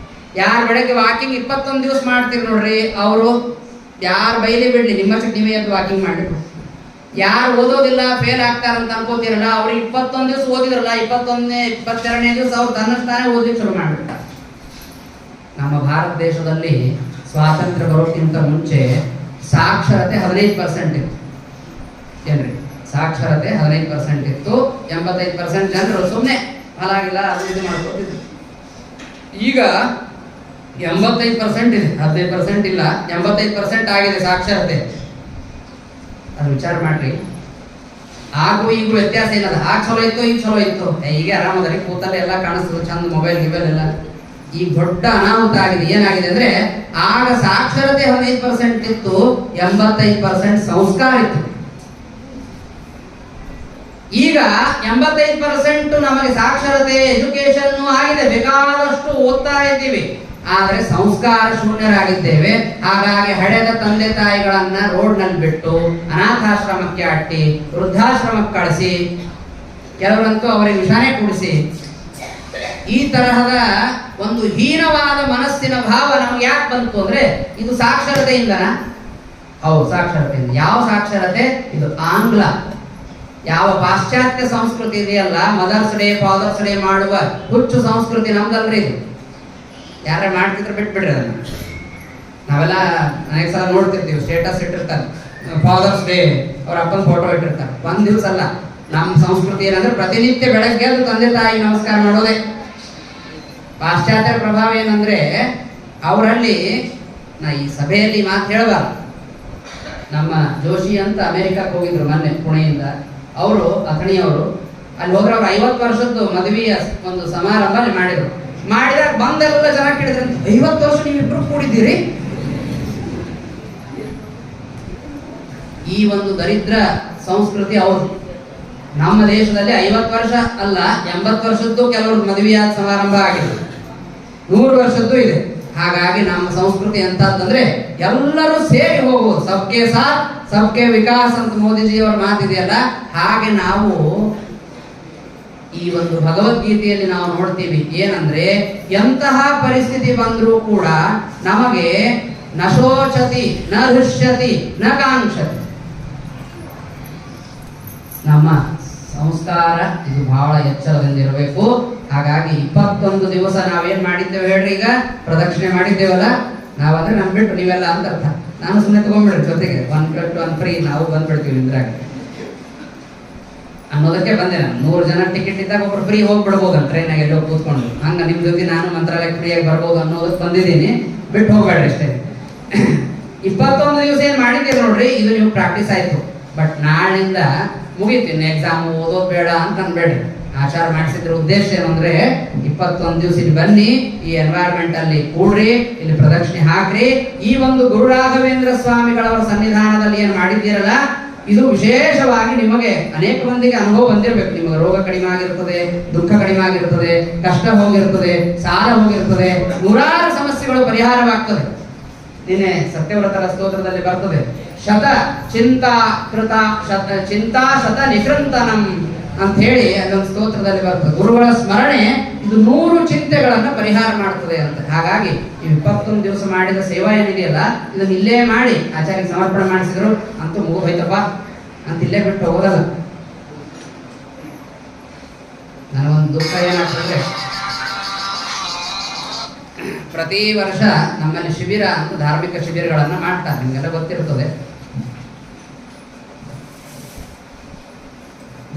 ಯಾರು ಬೆಳಗ್ಗೆ ವಾಕಿಂಗ್ 21 ದಿವಸ ಮಾಡ್ತೀರಿ ನೋಡ್ರಿ, ಅವರು ಯಾರು ಬೈಲಿ ಬಿಡ್ಲಿ, ನಿಮ್ಮಷ್ಟಕ್ಕೆ ನೀವೇ ಎದ್ದು ವಾಕಿಂಗ್ ಮಾಡ್ಬೇಕು. ಯಾರು ಓದೋದಿಲ್ಲ, ಫೇಲ್ ಆಗ್ತಾರಂತ ಅನ್ಕೋತಿರಲ್ಲ, ಅವ್ರಿಗೆ 21 ದಿವಸ ಓದಿದ್ರಲ್ಲ, 21ನೇ 22ನೇ ದಿವಸ ಅವ್ರು ತನ್ನಷ್ಟಾನೇ ಓದ್ಲಿಕ್ಕೆ ಶುರು ಮಾಡ್ಬಿಡ್ತಾರೆ. ನಮ್ಮ ಭಾರತ ದೇಶದಲ್ಲಿ ಸ್ವಾತಂತ್ರ್ಯ ಬರೋಕ್ಕಿಂತ ಮುಂಚೆ ಸಾಕ್ಷರತೆ 15% ಇತ್ತು. ಏನ್ರಿ, ಸಾಕ್ಷರತೆ 15% ಇತ್ತು. 85% ಜನರು ಸುಮ್ಮನೆ ಹಾಲಾಗಿಲ್ಲ ಅದು ಇದು ಮಾಡ್ಕೊತಿದ್ರು. ಈಗ 85% ಇದೆ, 15% ಇಲ್ಲ, 85% ಆಗಿದೆ ಸಾಕ್ಷರತೆ. ಅದು ವಿಚಾರ ಮಾಡ್ರಿ. ಆಗು ಈಗೂ ವ್ಯತ್ಯಾಸ ಏನದ? ಆಗ ಚಲೋ ಇತ್ತು, ಈಗ ಚಲೋ ಇತ್ತು, ಹೀಗೆ ಆರಾಮದ್ರಿ, ಕೂತಲ್ಲಿ ಎಲ್ಲ ಕಾಣಿಸ್ತದೆ ಚಂದ, ಮೊಬೈಲ್ ಎಲ್ಲ. ಈಗ ದೊಡ್ಡ ಅನಾಹುತ ಆಗಿದೆ. ಏನಾಗಿದೆ ಅಂದ್ರೆ, ಆಗ ಸಾಕ್ಷರತೆ 15% ಇತ್ತು, 85% ಸಂಸ್ಕಾರ ಇತ್ತು. ಈಗ 85% ನಮಗೆ ಸಾಕ್ಷರತೆ, ಎಜುಕೇಶನ್ ಆಗಿದೆ, ಬೇಕಾದಷ್ಟು ಓದ್ತಾ ಇದ್ದೀವಿ, ಆದರೆ ಸಂಸ್ಕಾರ ಶೂನ್ಯರಾಗಿದ್ದೇವೆ. ಹಾಗಾಗಿ ಹಡೆದ ತಂದೆ ತಾಯಿಗಳನ್ನ ರೋಡ್ನಲ್ಲಿ ಬಿಟ್ಟು ಅನಾಥಾಶ್ರಮಕ್ಕೆ ಅಟ್ಟಿ, ವೃದ್ಧಾಶ್ರಮಕ್ಕೆ ಕಳಿಸಿ, ಕೆಲವರಂತೂ ಅವರಿಗೆ ವಿಷಾನೆ ಕುಡಿಸಿ, ಈ ತರಹದ ಒಂದು ಹೀನವಾದ ಮನಸ್ಸಿನ ಭಾವ ನಮ್ಗೆ ಯಾಕೆ ಬಂತು ಅಂದ್ರೆ, ಇದು ಸಾಕ್ಷರತೆಯಿಂದನಾ? ಹೌದು, ಸಾಕ್ಷರತೆಯಿಂದ. ಯಾವ ಸಾಕ್ಷರತೆ ಇದು? ಆಂಗ್ಲ, ಯಾವ ಪಾಶ್ಚಾತ್ಯ ಸಂಸ್ಕೃತಿ ಇದೆಯಲ್ಲ, ಮದರ್ಸ್ ಡೇ ಫಾದರ್ಸ್ ಡೇ ಮಾಡುವ ಹುಚ್ಚು ಸಂಸ್ಕೃತಿ ನಮ್ದಲ್ರಿ ಇದು. ಯಾರ ಮಾಡ್ತಿದ್ರೆ ಬಿಟ್ಬಿಡ್ರಿ ಅದನ್ನ. ನಾವೆಲ್ಲ ಅನೇಕ ಸಲ ನೋಡ್ತಿರ್ತೀವಿ, ಸ್ಟೇಟಸ್ ಇಟ್ಟಿರ್ತಾರೆ, ಫಾದರ್ಸ್ ಡೇ, ಅವ್ರ ಅಪ್ಪನ ಫೋಟೋ ಇಟ್ಟಿರ್ತಾರೆ. ಒಂದ್ ದಿವಸ ಅಲ್ಲ, ನಮ್ಮ ಸಂಸ್ಕೃತಿ ಏನಂದ್ರೆ ಪ್ರತಿನಿತ್ಯ ಬೆಳಗ್ಗೆ ಅದು ತಂದೆ ತಾಯಿ ನಮಸ್ಕಾರ ಮಾಡೋದೇ. ಪಾಶ್ಚಾತ್ಯ ಪ್ರಭಾವ ಏನಂದ್ರೆ, ಅವರಲ್ಲಿ, ನಾ ಈ ಸಭೆಯಲ್ಲಿ ಮಾತು ಹೇಳಬಾರ್ದು, ನಮ್ಮ ಜೋಶಿ ಅಂತ ಅಮೆರಿಕಕ್ಕೆ ಹೋಗಿದ್ರು ಮೊನ್ನೆ ಪುಣೆಯಿಂದ. ಅವರು ಅಥಣಿಯವರು, ಅಲ್ಲಿ ಹೋದ್ರೆ ಅವ್ರು 50 ವರ್ಷದ್ದು ಮದುವೆಯ ಒಂದು ಸಮಾರಂಭ ಅಲ್ಲಿ ಮಾಡಿದ್ರು. ಮಾಡಿದಾಗ ಬಂದೆಲ್ಲ ಜನ ಕೇಳಿದ್ರೆ, 50 ವರ್ಷ ನೀವಿಬ್ರು ಕೂಡಿದ್ದೀರಿ? ಈ ಒಂದು ದರಿದ್ರ ಸಂಸ್ಕೃತಿ ಅವರು. ನಮ್ಮ ದೇಶದಲ್ಲಿ 50 ವರ್ಷ ಅಲ್ಲ, 80 ವರ್ಷದ್ದು ಕೆಲವರು ಮದುವೆಯಾದ ಸಮಾರಂಭ ಆಗಿದೆ, 100 ವರ್ಷದ್ದು ಇದೆ. ಹಾಗಾಗಿ ನಮ್ಮ ಸಂಸ್ಕೃತಿ ಎಂತಂದ್ರೆ ಎಲ್ಲರೂ ಸೇರಿ ಹೋಗುವುದು, ಸಬ್ಕೆ ಸಾಥ್ ಸಬ್ಕೆ ವಿಕಾಸ್ ಅಂತ ಮೋದಿಜಿಯವರ ಮಾತಿದೆಯಲ್ಲ, ಹಾಗೆ ನಾವು ಈ ಒಂದು ಭಗವದ್ಗೀತೆಯಲ್ಲಿ ನಾವು ನೋಡ್ತೀವಿ. ಏನಂದ್ರೆ, ಎಂತಹ ಪರಿಸ್ಥಿತಿ ಬಂದರೂ ಕೂಡ ನಮಗೆ ನ ಶೋಚತಿ ನ ಹೃಷ್ಯತಿ ನ ಕಾಂಕ್ಷತಿ. ನಮ್ಮ ಸಂಸ್ಕಾರ ಇದು ಬಹಳ ಎಚ್ಚರದಿಂದ ಇರಬೇಕು. ಹಾಗಾಗಿ 21 ದಿವಸ ನಾವೇನ್ ಮಾಡಿದ್ದೇವೆ ಹೇಳ್ರಿ? ಈಗ ಪ್ರದಕ್ಷಿಣೆ ಮಾಡಿದ್ದೇವಲ್ಲ, ನಾವಂದ್ರೆ ನಮ್ ಬಿಟ್ಟು ನೀವೆಲ್ಲ ಅಂತ ಅರ್ಥ. ನಾನು ಸುಮ್ಮನೆ ತಗೊಂಡ್ಬಿಡ್ರಿ, ಜೊತೆಗೆ 1 + 1 ಫ್ರೀ, ನಾವು ಬಂದ್ಬಿಡ್ತೀವಿ ಇಂದ್ರಾಗ ಅನ್ನೋದಕ್ಕೆ ಬಂದೆ ನಾನು. 100 ಜನ ಟಿಕೆಟ್ ಇದ್ದಾಗ ಒಬ್ರು ಫ್ರೀ ಹೋಗ್ಬಿಡ್ಬೋದು ಟ್ರೈನಾಗ ಎಲ್ಲೋ ಕೂತ್ಕೊಂಡು. ಹಂಗ ನಿಮ್ ಜೊತೆ ನಾನು ಮಂತ್ರಾಲಯಕ್ಕೆ ಫ್ರೀಯಾಗಿ ಬರ್ಬೋದು ಅನ್ನೋದಕ್ಕೆ ಬಂದಿದ್ದೀನಿ. ಬಿಟ್ಟು ಹೋಗ್ಬೇಡ್ರಿ ಅಷ್ಟೇ. 21 ದಿವಸ ಏನ್ ಮಾಡಿದ್ದೀರಿ ನೋಡ್ರಿ, ಇದು ನೀವು ಪ್ರಾಕ್ಟೀಸ್ ಆಯ್ತು. ಬಟ್ ನಾಳಿಂದ ಮುಗೀತು, ಇನ್ನು ಎಕ್ಸಾಮ್ ಓದೋದು ಬೇಡ ಅಂತ ಅನ್ಬೇಡ್ರಿ. ಆಚಾರ ಮಾಡಿಸಿದ್ರ ಉದ್ದೇಶ ಏನಂದ್ರೆ, 21 ದಿವಸ ಇಲ್ಲಿ ಬನ್ನಿ, ಈ ಎನ್ವೈರ್ಮೆಂಟ್ ಅಲ್ಲಿ ಕೂಡ್ರಿ, ಇಲ್ಲಿ ಪ್ರದಕ್ಷಿಣೆ ಹಾಕ್ರಿ. ಈ ಒಂದು ಗುರು ರಾಘವೇಂದ್ರ ಸ್ವಾಮಿಗಳವರ ಸನ್ನಿಧಾನದಲ್ಲಿ ಏನ್ ಮಾಡಿದ್ದೀರಲ್ಲ, ಇದು ವಿಶೇಷವಾಗಿ ನಿಮಗೆ ಅನೇಕ ಮಂದಿಗೆ ಅನುಭವ ಬಂದಿರಬೇಕು. ನಿಮಗೆ ರೋಗ ಕಡಿಮೆ ಆಗಿರ್ತದೆ, ದುಃಖ ಕಡಿಮೆ ಆಗಿರ್ತದೆ, ಕಷ್ಟ ಹೋಗಿರ್ತದೆ, ಸಾಲ ಹೋಗಿರ್ತದೆ, ನೂರಾರು ಸಮಸ್ಯೆಗಳು ಪರಿಹಾರವಾಗ್ತದೆ. ನಿನ್ನೆ ಸತ್ಯವ್ರತರ ಸ್ತೋತ್ರದಲ್ಲಿ ಬರ್ತದೆ, ಶತ ಚಿಂತಾ ಕೃತ ಚಿಂತಾ ಶತ ನಿಕೃಂತನಂ ಅಂತ ಹೇಳಿ ಅದೊಂದು ಸ್ತೋತ್ರದಲ್ಲಿ ಬರ್ತದೆ. ಗುರುಗಳ ಸ್ಮರಣೆ ಇದು 100 ಚಿಂತೆಗಳನ್ನ ಪರಿಹಾರ ಮಾಡ್ತದೆ ಅಂತ. ಹಾಗಾಗಿ ಈ 21 ದಿವಸ ಮಾಡಿದ ಸೇವಾ ಏನಿದೆಯಲ್ಲ, ಇದನ್ನ ಇಲ್ಲೇ ಮಾಡಿ ಆಚಾರ್ಯಕ್ಕೆ ಸಮರ್ಪಣೆ ಮಾಡಿಸಿದ್ರು ಅಂತೂ ಮುಗಿದೋಯ್ತಪ್ಪ ಅಂತ ಇಲ್ಲೇ ಬಿಟ್ಟು ಹೋಗೋದಲ್ಲ. ನನಗೊಂದು ದುಃಖ ಏನಾಗ್ತದೆ, ಪ್ರತಿ ವರ್ಷ ನಮ್ಮಲ್ಲಿ ಶಿಬಿರ ಅಂತ ಧಾರ್ಮಿಕ ಶಿಬಿರಗಳನ್ನ ಮಾಡ್ತಾರೆ, ನಿಮ್ಗೆಲ್ಲ ಗೊತ್ತಿರ್ತದೆ.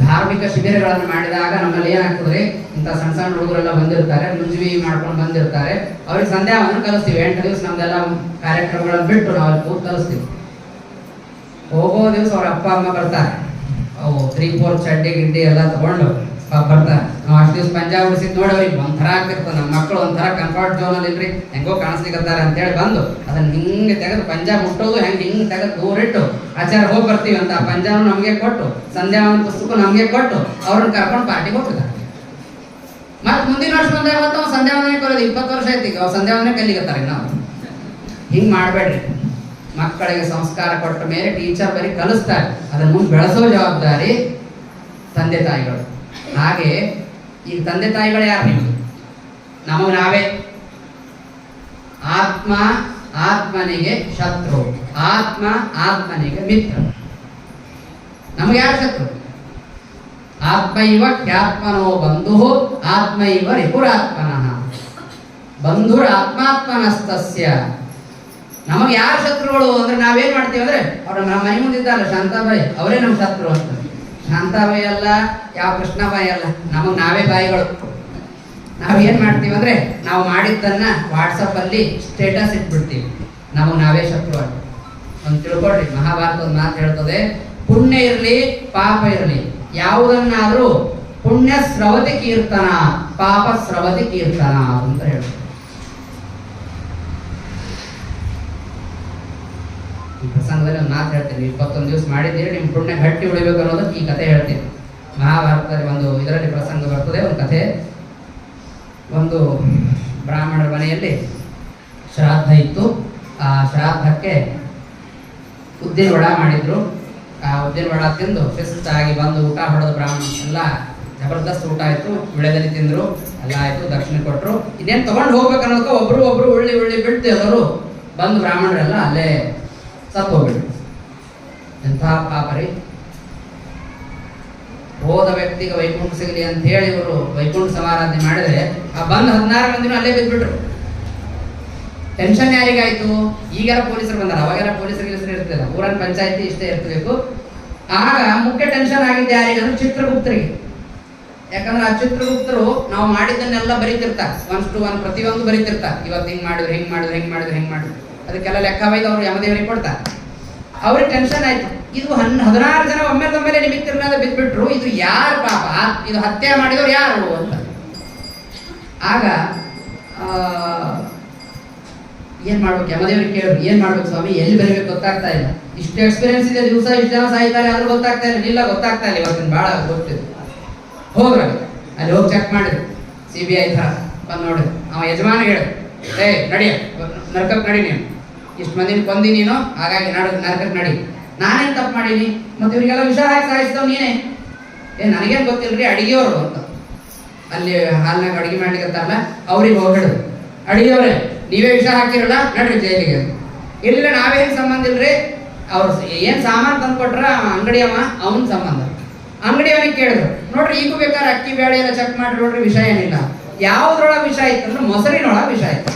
ಧಾರ್ಮಿಕ ಶಿಬಿರಗಳನ್ನು ಮಾಡಿದಾಗ ನಮ್ಮಲ್ಲಿ ಏನಾಗ್ತದೆ, ಇಂಥ ಸಣ್ಣ ಸಣ್ಣ ಹುಡುಗರೆಲ್ಲ ಬಂದಿರ್ತಾರೆ, ಮುಂಜಿ ಮಾಡ್ಕೊಂಡು ಬಂದಿರ್ತಾರೆ. ಅವ್ರಿಗೆ ಸಂಧ್ಯಾವನ್ನು ಕಲಿಸ್ತೀವಿ. 8 ದಿವಸ ನಮ್ದೆಲ್ಲ ಕಾರ್ಯಕ್ರಮಗಳನ್ನು ಬಿಟ್ಟು ನಾವು ಅಲ್ಲಿ ಕೂತ್ ಕಲಿಸ್ತೀವಿ. ಹೋಗೋ ದಿವಸ ಅವ್ರ ಅಪ್ಪ ಅಮ್ಮ ಬರ್ತಾರೆ, ಅವು 3-4 ಚಡ್ಡಿ ಗಿಡ್ಡಿ ಎಲ್ಲ ತಗೊಂಡು ಬರ್ತಾರೆ. ನಾವು ಅಷ್ಟು ದಿವಸ ಪಂಜಾಬ್ ಉಡಿಸಿದ್ ನೋಡಿ ಅವ್ರಿಗೆ ಒಂಥರ ಆಗ್ತಿರ್ತದೆ. ನಮ್ಮ ಮಕ್ಕಳು ಒಂಥರ ಕಂಫರ್ಟ್ ಝೋನ್ ಅಲ್ಲಿ ಇಲ್ರಿ, ಹೆಂಗೋ ಕಾಣಿಸ್ಲಿಕ್ಕತ್ತಾರೆ ಅಂತೇಳಿ ಬಂದು ಅದನ್ನ ಹಿಂಗೆ ತೆಗೆದು ಪಂಜಾಬ್ ಮುಟ್ಟೋದು ಹಿಂಗೆ ತೆಗೆದು ದೂರಿಟ್ಟು ಆಚಾರ ಹೋಗಿ ಬರ್ತೀವಿ ಅಂತ ಆ ಪಂಜಾಬ್ ನಮಗೆ ಕೊಟ್ಟು, ಸಂಧ್ಯಾವನ ಪುಸ್ತಕ ನಮಗೆ ಕೊಟ್ಟು ಅವ್ರನ್ನ ಕರ್ಕೊಂಡು ಪಾರ್ಟಿಗೆ ಹೋಗ್ತಿದ್ದಾರೆ. ಮತ್ತೆ ಮುಂದಿನ ವರ್ಷ ಬಂದಾಗ ಅವತ್ತು ಸಂಧ್ಯಾವನೆ ಕಲಿಯೋದು 20 ವರ್ಷ ಐತಿ, ಅವ್ರು ಸಂಧ್ಯಾವನೆ ಕಲಿಗತ್ತಾರೆ. ನಾವು ಹಿಂಗೆ ಮಾಡಬೇಡ್ರಿ. ಮಕ್ಕಳಿಗೆ ಸಂಸ್ಕಾರ ಕೊಟ್ಟ ಮೇಲೆ ಟೀಚರ್ ಬರೀ ಕಲಿಸ್ತಾರೆ, ಅದನ್ನ ಮುಂದೆ ಬೆಳೆಸೋ ಜವಾಬ್ದಾರಿ ತಂದೆ ತಾಯಿಗಳು. ಹಾಗೆ ಈಗ ತಂದೆ ತಾಯಿಗಳು ಯಾರು? ನಿಮ್ಗೆ ನಮಗೆ ನಾವೇ. ಆತ್ಮ ಆತ್ಮನಿಗೆ ಶತ್ರು, ಆತ್ಮ ಆತ್ಮನಿಗೆ ಮಿತ್ರ. ನಮಗೆ ಯಾರು ಶತ್ರು? ಆತ್ಮೈವ ಖ್ಯಾತ್ಮನೋ ಬಂಧು ಆತ್ಮೈವ ರಿಪುರಾತ್ಮನಃ ಬಂಧುರ ಆತ್ಮಾತ್ಮನಸ್ತಸ್ಯ. ನಮಗೆ ಯಾರು ಶತ್ರುಗಳು ಅಂದ್ರೆ ನಾವೇನ್ ಮಾಡ್ತೀವಿ ಅಂದ್ರೆ, ಅವ್ರ ನಮ್ಮ ಮನೆ ಮುಂದಿದ್ದಾರಲ್ಲ ಶಾಂತಾಬಾಯಿ, ಅವರೇ ನಮ್ಮ ಶತ್ರು ಅಂತ. ಶಾಂತಾಬಾಯಿ ಅಲ್ಲ, ಯಾವ ಕೃಷ್ಣಬಾಯಿ ಅಲ್ಲ, ನಮಗೆ ನಾವೇ ಬಾಯಿಗಳು. ನಾವೇನು ಮಾಡ್ತೀವಿ ಅಂದರೆ ನಾವು ಮಾಡಿದ್ದನ್ನು ವಾಟ್ಸಪ್ಪಲ್ಲಿ ಸ್ಟೇಟಸ್ ಇಟ್ಬಿಡ್ತೀವಿ, ನಮಗೆ ನಾವೇ ಶತ್ರು ಅಂತ. ಒಂದು ತಿಳ್ಕೊಳ್ರಿ, ಮಹಾಭಾರತ ಒಂದು ಮಾತು ಹೇಳ್ತದೆ, ಪುಣ್ಯ ಇರಲಿ ಪಾಪ ಇರಲಿ ಯಾವುದನ್ನಾದರೂ ಪುಣ್ಯ ಸ್ರವತಿ ಕೀರ್ತನ ಪಾಪ ಸ್ರವತಿ ಕೀರ್ತನ ಅಂತ ಹೇಳ್ತಾರೆ. ಈ ಪ್ರಸಂಗದಲ್ಲಿ ಒಂದು ಮಾತು ಹೇಳ್ತೀನಿ, 21 ದಿವಸ ಮಾಡಿದ್ದೀರಿ, ನಿಮ್ಮ ಪುಣ್ಯ ಗಟ್ಟಿ ಉಳಿಬೇಕು ಅನ್ನೋದಕ್ಕೆ ಈ ಕಥೆ ಹೇಳ್ತೀನಿ. ಮಹಾಭಾರತದಲ್ಲಿ ಒಂದು ಇದರಲ್ಲಿ ಪ್ರಸಂಗ ಬರ್ತದೆ, ಒಂದು ಕಥೆ. ಒಂದು ಬ್ರಾಹ್ಮಣರ ಮನೆಯಲ್ಲಿ ಶ್ರಾದ್ದ ಇತ್ತು. ಆ ಶ್ರಾದ್ದಕ್ಕೆ ಉದ್ದಿನ ವಡ ಮಾಡಿದ್ರು. ಆ ಉದ್ದಿನ ವಡ ತಿಂದು ಶಿಸ್ತಾಗಿ ಬಂದು ಊಟ ಹೊಡೆದು ಬ್ರಾಹ್ಮಣ ಎಲ್ಲ ಜಬರ್ದಸ್ತ್ ಊಟ ಆಯಿತು. ವಿಳೆದಲ್ಲಿ ತಿಂದರು, ಎಲ್ಲ ಆಯಿತು, ದಕ್ಷಿಣೆ ಕೊಟ್ಟರು. ಇನ್ನೇನು ತೊಗೊಂಡು ಹೋಗ್ಬೇಕು ಅನ್ನೋದಕ್ಕೆ ಒಬ್ರು ಉಳ್ಳಿ ಬಿಟ್ಟು ಎಲ್ಲರೂ ಬಂದು ಬ್ರಾಹ್ಮಣರೆಲ್ಲ ಅಲ್ಲೇ ಸತ್ತು ಹೋಗ್ಬಿಟ್ರು. ಎಂಥ ಪಾಪರಿ, ಹೋದ ವ್ಯಕ್ತಿಗೆ ವೈಕುಂಠ ಸಿಗಲಿ ಅಂತ ಹೇಳಿ ಇವರು ವೈಕುಂಠ ಸಮಾರಾಧನೆ ಮಾಡಿದ್ರೆ ಆ ಬಂದು 16 ಮಂದಿನೂ ಅಲ್ಲೇ ಬಿದ್ದುಬಿಟ್ರು. ಟೆನ್ಷನ್ ಯಾರಿಗಾಯ್ತು? ಈಗೆಲ್ಲ ಪೊಲೀಸರು ಬಂದಾರ, ಅವಾಗೆಲ್ಲ ಪೊಲೀಸರಿಗೆ ಇರ್ತಿಲ್ಲ, ಊರನ್ನ ಪಂಚಾಯತಿ ಇಷ್ಟೇ ಇರ್ತಿರ್ಬೇಕು. ಆಗ ಮುಖ್ಯ ಟೆನ್ಷನ್ ಆಗಿದ್ದೆ ಯಾರಿಗಂದ್ರೆ ಚಿತ್ರಗುಪ್ತರಿಗೆ. ಯಾಕಂದ್ರೆ ಆ ಚಿತ್ರಗುಪ್ತರು ನಾವು ಮಾಡಿದ್ದನ್ನೆಲ್ಲ ಬರೀತಿರ್ತಾರೆ, 1 to 1 ಪ್ರತಿಯೊಂದು ಬರೀತಿರ್ತಾರೆ. ಇವತ್ತು ಹಿಂಗೆ ಮಾಡಿದ್ರು, ಅದಕ್ಕೆಲ್ಲ ಲೆಕ್ಕ ಬೈದು ಅವರು ಯಮದೇವರಿಗೆ ಕೊಡ್ತಾರೆ. ಅವ್ರಿಗೆ ಟೆನ್ಷನ್ ಆಯ್ತು, ಇದು 16 ಜನ ಒಮ್ಮೆಲೆ ನಿಮಿತ್ತಿರ್ಲಾದ ಬಿದ್ದುಬಿಟ್ರು, ಇದು ಯಾರು ಪಾಪ, ಇದು ಹತ್ಯೆ ಮಾಡಿದವ್ರು ಯಾರು ಅಂತ. ಆಗ ಏನ್ ಮಾಡ್ಬೇಕು, ಯಮದೇವರಿಗೆ ಕೇಳಿದ್ರು, ಏನ್ ಮಾಡ್ಬೇಕು ಸ್ವಾಮಿ, ಎಲ್ಲಿ ಬರಬೇಕು ಗೊತ್ತಾಗ್ತಾ ಇಲ್ಲ, ಇಷ್ಟು ಎಕ್ಸ್ಪೀರಿಯನ್ಸ್ ಇದೆ, ದಿವಸ ಇಷ್ಟು ಜನ ಸಾಯ್ತಾರೆ ಆದ್ರೂ ಗೊತ್ತಾಗ್ತಾ ಇಲ್ಲ, ಗೊತ್ತಾಗ್ತಾ ಇಲ್ಲ, ಇವತ್ತಿನ ಬಹಳ ಗೊತ್ತಿದೆ. ಹೋಗ್ರ ಅಲ್ಲಿ ಹೋಗಿ ಚೆಕ್ ಮಾಡಿದ್ರು, CBI ಥರ ಬಂದು ನೋಡಿದ್ರು. ಅವ ಯಜಮಾನ ಹೇಳ, ನಡಿಯ ನರಕಕ್ಕೆ ನಡಿ, ನೀನು ಇಷ್ಟು ಮಂದಿನ ಕೊಂದಿ ನೀನು, ಹಾಗಾಗಿ ನರಕಕ್ಕೆ ನಡಿ. ನಾನೇನು ತಪ್ಪು ಮಾಡೀನಿ, ಮತ್ತೆ ಇವರಿಗೆಲ್ಲ ವಿಷ ಹಾಕಿ ಸಾಯಿಸಿದವ್ ನೀನೇ. ನನಗೇನು ಗೊತ್ತಿಲ್ಲರಿ, ಅಡಿಗೆಯವರು ಅಂತ ಅಲ್ಲಿ ಹಾಲ್ನಾಗ ಅಡಿಗೆ ಮಾಡ್ಲಿಕ್ಕತ್ತಾರಲ್ಲ ಅವ್ರಿಗೆ ಹೋಗಿಡು, ಅಡಿಗೆಯವ್ರೆ ನೀವೇ ವಿಷ ಹಾಕಿರಲ್ಲ, ನಡ್ರಿ ಜೈಲಿಗೆ. ಇಲ್ಲ ನಾವೇನು ಸಂಬಂಧ ಇಲ್ರಿ, ಅವ್ರು ಏನು ಸಾಮಾನು ತಂದು ಕೊಟ್ರ ಅಂಗಡಿಯವ ಅವನ ಸಂಬಂಧ. ಅಂಗಡಿಯವನಿಗೆ ಕೇಳಿದ್ರು, ನೋಡ್ರಿ ಈಗೂ ಬೇಕಾದ್ರೆ ಅಕ್ಕಿ ಬೇಳೆ ಎಲ್ಲ ಚೆಕ್ ಮಾಡಿ ನೋಡ್ರಿ, ವಿಷ ಏನಿಲ್ಲ. ಯಾವುದ್ರೊಳಗೆ ವಿಷ ಇತ್ತು ಅಂದ್ರೆ ಮೊಸರಿನೊಳಗೆ ವಿಷ ಇತ್ತು.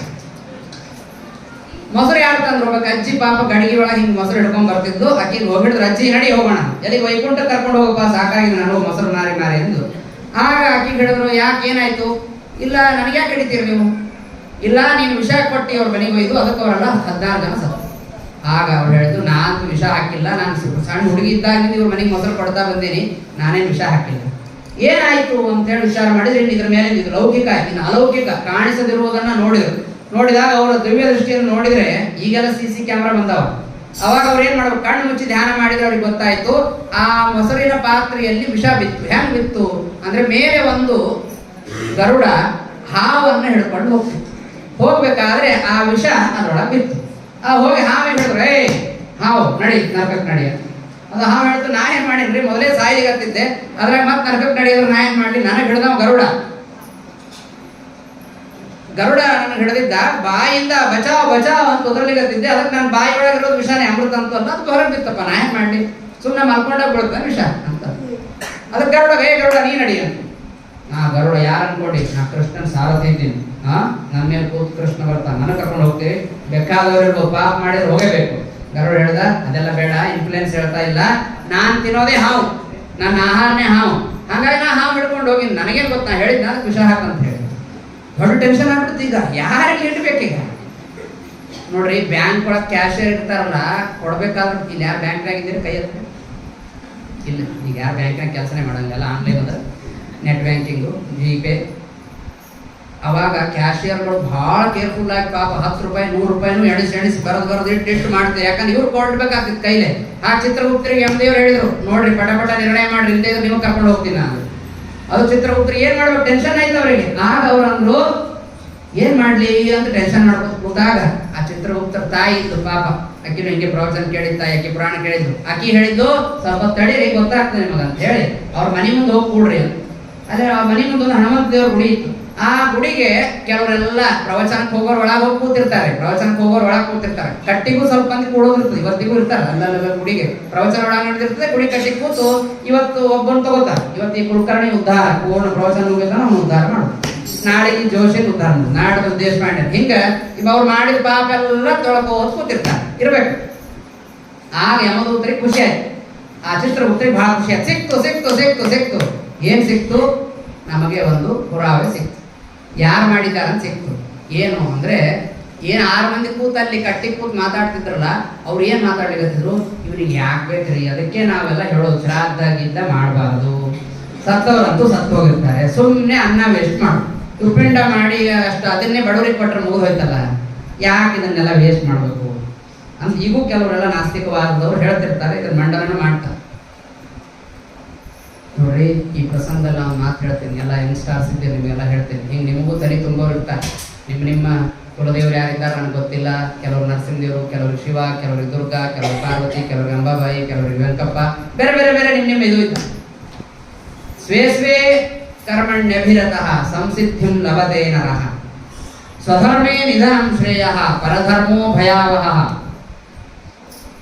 ಮೊಸರು ಯಾರು ತಂದ್ರು ಹೋಗ್ಬೇಕು, ಅಜ್ಜಿ ಪಾಪ ಗಡಿಗೆ ಒಳಗೆ ಹಿಂಗೆ ಮೊಸರು ಹಿಡ್ಕೊಂಡ್ ಬರ್ತಿದ್ದು. ಅಕ್ಕಿಗೆ ಹೋಗಿಡಿದ್ರು, ಅಜ್ಜಿ ನಡಿ ಹೋಗೋಣ, ಎಲ್ಲಿಗೆ ವೈಕುಂಠ ಕರ್ಕೊಂಡು ಹೋಗಪ್ಪ, ಸಾಕಾಗಿದೆ ನಾನು ಮೊಸರು ಮಾರಿ ಎಂದು. ಆಗ ಅಕ್ಕಿಗೆ ಹಿಡಿದ್ರು, ಯಾಕೆ ಏನಾಯ್ತು? ಇಲ್ಲ ನನಗೆ ಯಾಕೆ ಹಿಡಿತೀರಿ ನೀವು? ಇಲ್ಲ ನೀನು ವಿಷ ಕೊಟ್ಟು ಅವ್ರ ಮನೆಗೆ ಒಯ್ದು, ಅದಕ್ಕೆ ಅವರೆಲ್ಲ 16 ಜನ ಸತ್ತು. ಆಗ ಅವ್ರು ಹೇಳಿದ್ರು, ನಾನು ವಿಷ ಹಾಕಿಲ್ಲ, ನಾನು ಸಣ್ಣ ಹುಡುಗಿ ಇದ್ದಾಗಿಂದ ಇವ್ರ ಮನೆಗೆ ಮೊಸರು ಕೊಡ್ತಾ ಬಂದೀನಿ, ನಾನೇನು ವಿಷ ಹಾಕಿಲ್ಲ. ಏನಾಯ್ತು ಅಂತೇಳಿ ವಿಚಾರ ಮಾಡಿದ್ರೆ ಇದ್ರ ಮೇಲೆ ಇದು ಲೌಕಿಕ, ಇನ್ನು ಅಲೌಕಿಕ ಕಾಣಿಸದಿರುವುದನ್ನ ನೋಡಿದಾಗ ಅವರ ದಿವ್ಯ ದೃಷ್ಟಿಯನ್ನು ನೋಡಿದ್ರೆ, ಈಗೆಲ್ಲ CC ಕ್ಯಾಮ್ರಾ ಬಂದಾವ, ಅವಾಗ ಅವ್ರು ಏನ್ ಮಾಡ್ಬೇಕು, ಕಣ್ಣು ಮುಚ್ಚಿ ಧ್ಯಾನ ಮಾಡಿದ್ರೆ ಅವ್ರಿಗೆ ಗೊತ್ತಾಯ್ತು, ಆ ಮೊಸರಿನ ಪಾತ್ರೆಯಲ್ಲಿ ವಿಷ ಬಿತ್ತು. ಹೆಂಗ್ ಬಿತ್ತು ಅಂದ್ರೆ, ಮೇಲೆ ಒಂದು ಗರುಡ ಹಾವನ್ನು ಹಿಡ್ಕೊಂಡು ಹೋಗ್ಬೇಕಾದ್ರೆ ಆ ವಿಷ ಅದ್ರೊಳಗೆ ಬಿತ್ತು. ಹೋಗಿ ಹಾವಿಗೆ ಹೇಳಿದ್ರು, ಹಾವು ನಡಿ ನರಕಕ್ಕೆ ನಡಿ. ಅದು ಹಾವು ಹೇಳ್ತು, ನಾ ಏನ್ ಮಾಡೀನ್ರಿ, ಮೊದಲೇ ಸಾಯಿಗತ್ತಿದ್ದೆ, ಅದ್ರಾಗ ಮತ್ತೆ ನರಕಕ್ಕೆ ನಡಿಯೋರು ನಾ ಏನ್ ಮಾಡ್ಲಿ, ನನಗೆ ಹಿಡ್ದವ್ ಗರುಡ ನನಗೆ ಹಿಡಿದಿದ್ದ, ಬಾಯಿಂದ ಬಚಾವ್ ಅಂತ ಉದರ್ಲಿಗತ್ತಿದ್ದೆ, ಅದಕ್ಕೆ ನಾನು ಬಾಯಿ ಒಳಗೆ ಇರೋದು ವಿಷಾನೇ ಅಮೃತ ಅಂತ ಅದಕ್ಕೆ ಹೊರಗೆ ಬಿತ್ತಪ್ಪ, ನಾ ಏನ್ ಮಾಡ್ಲಿ, ಸುಮ್ಮನೆ ಮಲ್ಕೊಂಡಾಗ ಬಿಡುತ್ತೆ ವಿಷ ಅಂತ. ಅದಕ್ಕೆ ಗರುಡ ನೀ ನಡಿ ಅಂತ. ನಾ ಗರುಡ ಯಾರು ಅನ್ಕೊಡಿ, ನಾ ಕೃಷ್ಣನ್ ಸಾರಥಿ ಇದ್ದೀನಿ, ನನ್ನ ಮೇಲೆ ಕೂತು ಕೃಷ್ಣ ಬರ್ತಾನೆ, ನನಗೆ ಕರ್ಕೊಂಡು ಹೋಗ್ತೀವಿ, ಬೇಕಾದವ್ರಿಗೆ ಪಾಪ ಮಾಡಿದ್ರೆ ಹೋಗಬೇಕು. ಗರುಡ ಹೇಳ್ದ, ಅದೆಲ್ಲ ಬೇಡ, ಇನ್ಫ್ಲೂಯೆನ್ಸ್ ಹೇಳ್ತಾ ಇಲ್ಲ, ನಾನ್ ತಿನ್ನೋದೇ ಹಾವು, ನನ್ನ ಆಹಾರನೇ ಹಾವು, ಹಾಗಾಗಿ ನಾ ಹಾವು ಹಿಡ್ಕೊಂಡು ಹೋಗಿ, ನನಗೇನು ಗೊತ್ತಾ ಹೇಳಿದ್ ನಾನು ವಿಷ ಹಾಕಂತ ಹೇಳಿ. ದೊಡ್ಡ ಟೆನ್ಷನ್ ಆಗ್ಬಿಡುತ್ತೆ. ಈಗ ಯಾರಿಗೆ ಇಡ್ಬೇಕೀಗ ನೋಡ್ರಿ, ಬ್ಯಾಂಕ್ ಒಳಗೆ ಕ್ಯಾಶಿಯರ್ ಇರ್ತಾರಲ್ಲ, ಕೊಡ್ಬೇಕಾದ್ರೆ ಇಲ್ಲಿ ಯಾರು ಬ್ಯಾಂಕ್ನಾಗ ಇದ್ದೀರಿ ಕೈ ಹತ್ರ ಇಲ್ಲ, ಈಗ ಯಾರು ಬ್ಯಾಂಕ್ನಾಗ ಕೆಲಸನೇ ಮಾಡಂಗಿಲ್ಲ, ಆನ್ಲೈನ್ ಅದ, ನೆಟ್ ಬ್ಯಾಂಕಿಂಗು, GPay. ಅವಾಗ ಕ್ಯಾಶಿಯರ್ಗಳು ಭಾಳ ಕೇರ್ಫುಲ್ ಆಗಿ ಪಾಪ 10 ರೂಪಾಯಿ 100 ರೂಪಾಯಿನೂ ಎಣಿಸಿ ಬರೋದು ಇಟ್ಟು ಮಾಡ್ತಾರೆ. ಯಾಕಂದ್ರೆ ಇವ್ರು ಕೊಡ್ಬೇಕಾಗ್ತಿತ್ತು ಕೈಲೇ. ಆ ಚಿತ್ರಗುಪ್ತರಿಗೆ ಯಮದೇವ್ರು ಹೇಳಿದ್ರು, ನೋಡ್ರಿ ಪಟ ನಿರ್ಣಯ ಮಾಡ್ರಿ, ಇಲ್ಲದೆ ನೀವು ಕರ್ಕೊಂಡು ಹೋಗ್ತೀನಿ ನಾನು. ಅದು ಚಿತ್ರಗುಪ್ತರಿಗೆ ಏನ್ ಮಾಡ್ಬೇಕು, ಟೆನ್ಷನ್ ಆಯ್ತು ಅವರಿಗೆ. ಆಗ ಅವ್ರು ಅಂದ್ರು, ಏನ್ ಮಾಡ್ಲಿ ಅಂತ ಟೆನ್ಷನ್ ಮಾಡ್ಕೊಂಡು ಕೂತಾಗ ಆ ಚಿತ್ರಗುಪ್ತರ ತಾಯಿ ಇತ್ತು ಪಾಪ, ಅಕ್ಕಿನ ಹಿಂಗೆ ಪ್ರವಚನ ಕೇಳಿದ್ದ, ಅಕ್ಕಿ ಪುರಾಣ ಕೇಳಿದ್ರು. ಅಕ್ಕಿ ಹೇಳಿದ್ದು, ಸ್ವಲ್ಪ ತಡೀರಿ ಗೊತ್ತಾಗ್ತದೆ ನಿಮಗೆ ಅಂತ ಹೇಳಿ ಅವ್ರ ಮನೆ ಮುಂದೆ ಹೋಗಿ ಕೂಡ್ರಿ ಅಂತ. ಅದೇ ಆ ಮನೆ ಮುಂದೆ ಒಂದು ಹನುಮಂತ ದೇವ್ರ ಗುಡಿ ಇತ್ತು. ಆ ಗುಡಿಗೆ ಕೆಲವರೆಲ್ಲ ಪ್ರವಚನಕ್ಕೆ ಹೋಗೋರು ಒಳಗೆ ಹೋಗಿ ಕೂತಿರ್ತಾರೆ, ಕಟ್ಟಿಗೂ ಸ್ವಲ್ಪ ಮಂದಿ ಕೂಡೋದಿರ್ತದೆ, ಇವತ್ತಿಗೂ ಇರ್ತಾರೆ ಅಲ್ಲಲ್ಲ ಗುಡಿಗೆ ಪ್ರವಚನ ಒಳಗೆ ನಡೆದಿರ್ತದೆ, ಗುಡಿ ಕಟ್ಟಿಗೆ ಕೂತು ಇವತ್ತು ಒಬ್ಬನ ತಗೋತಾರೆ. ಇವತ್ತು ಈ ಕುಲಕರ್ಣಿ ಉದ್ಧಾರ ಪೂರ್ಣ ಪ್ರವಚನ ಮುಗಿದ ಅವ್ನು ಉದ್ಧಾರ ಮಾಡೋದು, ನಾಳೆ ಈ ಜೋಶಿನ ಉದ್ಧಾರ ಮಾಡೋದು, ನಾಡ್ದು ದೇಶಪಾಂಡೆ, ಹಿಂಗ ಈಗ ಅವ್ರು ಮಾಡಿದ ಪಾಪ ಎಲ್ಲ ತೊಳ್ಕೋದು ಕೂತಿರ್ತಾರೆ ಇರ್ಬೇಕು. ಆಗ ಯಮದೂತರಿಗೆ ಖುಷಿ ಆಯ್ತು, ಆ ಚಿತ್ರಗುಪ್ತರಿಗೆ ಬಹಳ ಖುಷಿ ಆಯ್ತು. ಸಿಕ್ತು ಏನ್ ಸಿಕ್ತು, ನಮಗೆ ಒಂದು ಪುರಾವೆ ಸಿಕ್ತು. ಯಾರು ಮಾಡಿದ್ದಾರೆ ಅಂತ ಸಿಕ್ತು. ಏನು ಅಂದರೆ ಏನು 6 ಮಂದಿ ಕೂತು ಅಲ್ಲಿ ಕಟ್ಟಿ ಕೂತು ಮಾತಾಡ್ತಿದ್ರಲ್ಲ, ಅವ್ರು ಏನು ಮಾತಾಡ್ಲಿಕ್ಕತ್ತಿದ್ರು, ಇವ್ರಿಗೆ ಯಾಕೆ ಬೇಕ್ರಿ, ಅದಕ್ಕೆ ನಾವೆಲ್ಲ ಹೇಳೋದು ಶ್ರಾದ್ದ ಗಿದ್ದ ಮಾಡಬಾರ್ದು, ಸತ್ತವರಂತೂ ಸತ್ತು ಹೋಗಿರ್ತಾರೆ, ಸುಮ್ಮನೆ ಅನ್ನ ವೇಸ್ಟ್ ಮಾಡು, ಉಪ್ಪಿಂಡ ಮಾಡಿ ಅಷ್ಟು ಅದನ್ನೇ ಬಡವರಿಗೆ ಕೊಟ್ಟರೆ ಮುಗಿದೋಯ್ತಲ್ಲ, ಯಾಕೆ ಇದನ್ನೆಲ್ಲ ವೇಸ್ಟ್ ಮಾಡಬೇಕು ಅಂತ ಈಗೂ ಕೆಲವರೆಲ್ಲ ನಾಸ್ತಿಕವಾದವರು ಹೇಳ್ತಿರ್ತಾರೆ. ಇದನ್ನ ಮಂಡನ ಮಾಡ್ತಾರೆ. ನೋಡ್ರಿ, ಈ ಪ್ರಸಂಗದಲ್ಲಿ ನಾವು ಮಾತು ಹೇಳ್ತೀನಿ, ಎಲ್ಲ ಯಂಗ್ಸ್ಟಾರ್ಸ್ ಇದ್ದೇವೆ, ನಿಮಗೆಲ್ಲ ಹೇಳ್ತೀನಿ. ಹಿಂಗೆ ನಿಮಗೂ ತಲೆ ತುಂಬೋರು ಇರ್ತಾರೆ. ನಿಮ್ಮ ಕುಲದೇವ್ರು ಯಾರಿದ್ದಾರೆ ನನಗೆ ಗೊತ್ತಿಲ್ಲ. ಕೆಲವರು ನರಸಿಂಹದೇವರು, ಕೆಲವರು ಶಿವ, ಕೆಲವರು ದುರ್ಗಾ, ಕೆಲವರು ಪಾರ್ವತಿ, ಕೆಲವರು ಅಂಬಾಬಾಯಿ, ಕೆಲವರು ವೆಂಕಪ್ಪ, ಬೇರೆ ಬೇರೆ ಬೇರೆ ನಿಮ್ಮ ಇದು ಇತ್ತು. ಸ್ವೇ ಸ್ವೇ ಕರ್ಮಣ್ಯಭಿರತಃ ಸಂಸಿದ್ಧಿಂ ಲಭತೆ ನರಃ ಸ್ವಧರ್ಮೇ ನಿಧನಂ ಶ್ರೇಯಃ ಪರಧರ್ಮೋ ಭಯಾವಹಃ.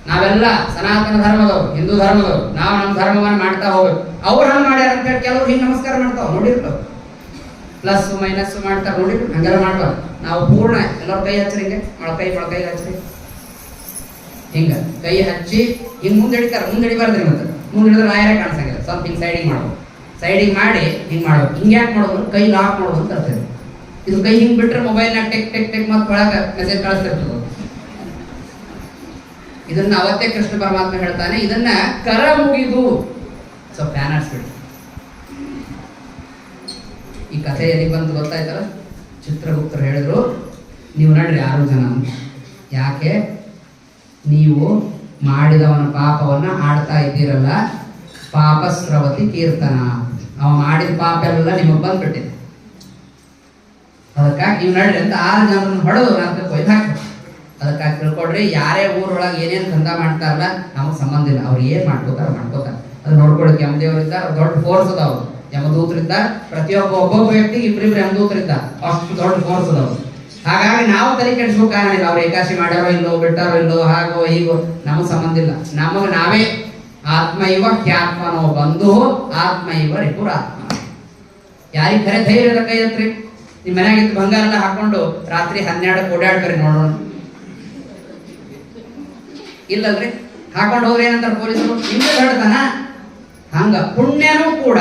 ನಾವೆಲ್ಲ ಸನಾತನ ಧರ್ಮದವರು, ಹಿಂದೂ ಧರ್ಮದವರು, ನಾವು ನಮ್ಮ ಧರ್ಮವನ್ನು ಮಾಡ್ತಾ ಹೋಗ್ಬೇಕು. ಅವ್ರು ಹಂಗೆ ಮಾಡ್ಯಾರ ಅಂತ ಹೇಳಿ ಕೆಲವ್ರು ಹಿಂಗೆ ನಮಸ್ಕಾರ ಮಾಡ್ತಾವ ನೋಡಿರ್ತಾವ, ಪ್ಲಸ್ ಮೈನಸ್ ಮಾಡ್ತಾರೆ ನೋಡಿರ್ಬೇಕು. ಹಂಗೆಲ್ಲ ಮಾಡ್ಬಾರ್ದು. ನಾವು ಪೂರ್ಣ ಎಲ್ಲರೂ ಕೈ ಹಚ್ಚ್ರಿ, ಹಿಂಗೆ ಮೊಳಕೈ ಹಚ್ಚ್ರಿ, ಹಿಂಗೆ ಕೈ ಹಚ್ಚಿ ಹಿಂಗೆ ಮುಂದೆ ಹಿಡಿತಾರೆ. ಮುಂದೆ ಹಿಡಿಬಾರ್ದ್ರಿ, ಮತ್ತೆ ಮುಂದೆ ಹಿಡಿದ್ರೆ ರಾಯರೇ ಕಾಣಿಸಂಗಿಲ್ಲ. ಸ್ವಲ್ಪ ಹಿಂಗೆ ಸೈಡಿಗೆ ಮಾಡ್ಬೇಕು, ಸೈಡಿಗೆ ಮಾಡಿ ಹಿಂಗೆ ಮಾಡ್ಬೇಕು. ಹಿಂಗೆ ಯಾಕೆ ಮಾಡೋದು, ಕೈ ಲಾಕ್ ಮಾಡೋದು ಅಂತ ಇರ್ತದೆ. ಇದು ಕೈ ಹಿಂಗೆ ಬಿಟ್ರೆ ಮೊಬೈಲ್ನಾಗ ಟೆಕ್ ಮತ್ತೆ ಒಳಗೆ ಮೆಸೇಜ್ ಕಳಿಸ್ತಿರ್ತದೆ. ಇದನ್ನ ಅವತ್ತೇ ಕೃಷ್ಣ ಪರಮಾತ್ಮ ಹೇಳ್ತಾನೆ, ಇದನ್ನ ಕರ ಮುಗಿದು ಸ್ವಲ್ಪ ಫ್ಯಾನ್ ಆಡಿಸ್ಬಿಟ್ಟು. ಈ ಕಥೆ ಎಲ್ಲಿಗೆ ಬಂತು ಗೊತ್ತಾಯ್ತಲ್ಲ? ಚಿತ್ರಗುಪ್ತರು ಹೇಳಿದ್ರು, ನೀವು ನಡ್ರಿ 6 ಜನ. ಯಾಕೆ? ನೀವು ಮಾಡಿದವನ ಪಾಪವನ್ನ ಆಡ್ತಾ ಇದ್ದೀರಲ್ಲ, ಪಾಪಸ್ರವತಿ ಕೀರ್ತನ, ಅವ ಮಾಡಿದ ಪಾಪ ಎಲ್ಲ ನಿಮಗೆ ಬಂದ್ಬಿಟ್ಟಿದೆ. ಅದಕ್ಕಾಗಿ ನೀವು ನಡ್ರಿ ಅಂತ 6 ಜನರನ್ನು ಹೊಡೆದು ರಾತ್ರಿ ಕೊಯ್ದು ಹಾಕ್ಬೇಕು. ಅದಕ್ಕಾಗಿ ತಿಳ್ಕೊಡ್ರಿ, ಯಾರೇ ಊರೊಳಗೆ ಏನೇನು ದಂಧ ಮಾಡ್ತಾರಲ್ಲ ನಮಗೆ ಸಂಬಂಧ ಇಲ್ಲ. ಅವ್ರು ಏನು ಮಾಡ್ಕೋತಾರೆ ಅದು ನೋಡ್ಕೊಳಕ್ಕೆ ಯಮದೇವರಿದ್ದಾರೆ, ದೊಡ್ಡ ಫೋರ್ಸ್ ಅದಾವ. ಯಮದೂತರಿದ್ದ ಒಬ್ಬೊಬ್ಬ ವ್ಯಕ್ತಿಗೆ ಇಬ್ಬರಿಬ್ರು ಯಮದೂತರಿದ್ದ, ಅಷ್ಟು ದೊಡ್ಡ ಫೋರ್ಸ್ ಅದಾವ. ಹಾಗಾಗಿ ನಾವು ತಲೆ ಕೆಡಿಸ್ಕೋ ಕಾರಣ ಇಲ್ಲ. ಅವ್ರು ಏಕಾಶಿ ಮಾಡ್ಯಾರೋ ಇಲ್ಲೋ, ಬಿಟ್ಟಾರೋ ಇಲ್ಲೋ, ಹಾಗೋ ಹೀಗೋ ನಮಗೆ ಸಂಬಂಧ ಇಲ್ಲ. ನಮಗೆ ನಾವೇ ಆತ್ಮ ಇವ ಹ್ಯಾತ್ಮನೋ ಬಂಧು ಆತ್ಮ ಇವ ರಿಪುರಾತ್ಮ. ಯಾರಿಗೆ ಖರೆ ಧೈರ್ಯದ ಕೈ ಹತ್ರಿ. ನಿಮ್ಮ ಮನ್ಯಾಗಿದ್ದು ಬಂಗಾರ ಎಲ್ಲ ಹಾಕೊಂಡು ರಾತ್ರಿ 12 ಓಡಾಡ್ತಾರೆ ನೋಡೋಣ. ಇಲ್ಲಲ್ರಿ, ಹಾಕೊಂಡು ಹೋದ್ರೆ ಏನಂತಾರೆ ಪೊಲೀಸರು, ಹಿಂಗೆ ಹೇಳ್ತಾನ. ಹಂಗ ಪುಣ್ಯನೂ ಕೂಡ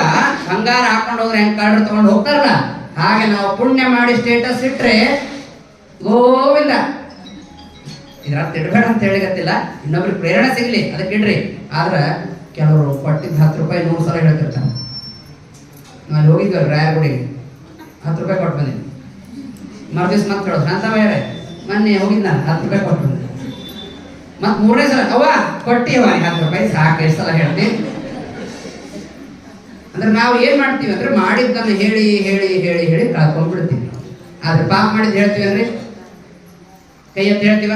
ಬಂಗಾರ ಹಾಕೊಂಡು ಹೋದ್ರೆ ಹೆಂಗ್ ಕಾರ್ಡ್ ತಗೊಂಡು ಹೋಗ್ತಾರಲ್ಲ, ಹಾಗೆ ನಾವು ಪುಣ್ಯ ಮಾಡಿ ಸ್ಟೇಟಸ್ ಇಟ್ರೆ ಗೋವಿಂದ. ಇದ್ರ ಇಡಬೇಡ ಅಂತ ಹೇಳಿಗತ್ತಿಲ್ಲ, ಇನ್ನೊಬ್ರಿಗೆ ಪ್ರೇರಣೆ ಸಿಗ್ಲಿ ಅದಕ್ಕೆ ಇಡ್ರಿ. ಆದ್ರೆ ಕೆಲವರು ಕೊಟ್ಟಿದ್ದು 10 ರೂಪಾಯಿ 100 ಸಲ ಹೇಳ್ತಿರ್ತಾರೆ. ನಾನು ಹೋಗಿದ್ವಿ ರಾಯರಗುಡಿಗೆ, 10 ರೂಪಾಯಿ ಕೊಟ್ಟು ಬಂದಿನಿ. ಮರ್ದಿವ್ಸ ಮತ್ತೆ ಹೇಳೋದು, ಶಾಂತವಯ್ಯರೇ ಮೊನ್ನೆ ಹೋಗಿದ್ದು ನಾನು 10 ರೂಪಾಯಿ ಕೊಟ್ಟು ಬಂದೆ. ಮತ್ತೆ 3ನೇ ಸಲ ಅವ್ವ ಕೊಟ್ಟಿ ಅವ 10 ರೂಪಾಯಿ ಸಾಕು, ಎಷ್ಟು ಸಲ ಹೇಳ್ತೀನಿ. ಅಂದ್ರೆ ನಾವು ಏನ್ ಮಾಡ್ತೀವಿ ಅಂದ್ರೆ ಮಾಡಿದ್ದನ್ನು ಹೇಳಿ ಹೇಳಿ ಹೇಳಿ ಹೇಳಿ ಕಳ್ಕೊಂಡ್ಬಿಡ್ತೀವಿ. ಆದ್ರೆ ಪಾಪ ಮಾಡಿದ್ ಹೇಳ್ತೀವಿ ಅಂದ್ರೆ ಕೈ ಎತ್ತಿ ಹೇಳ್ತೀವ.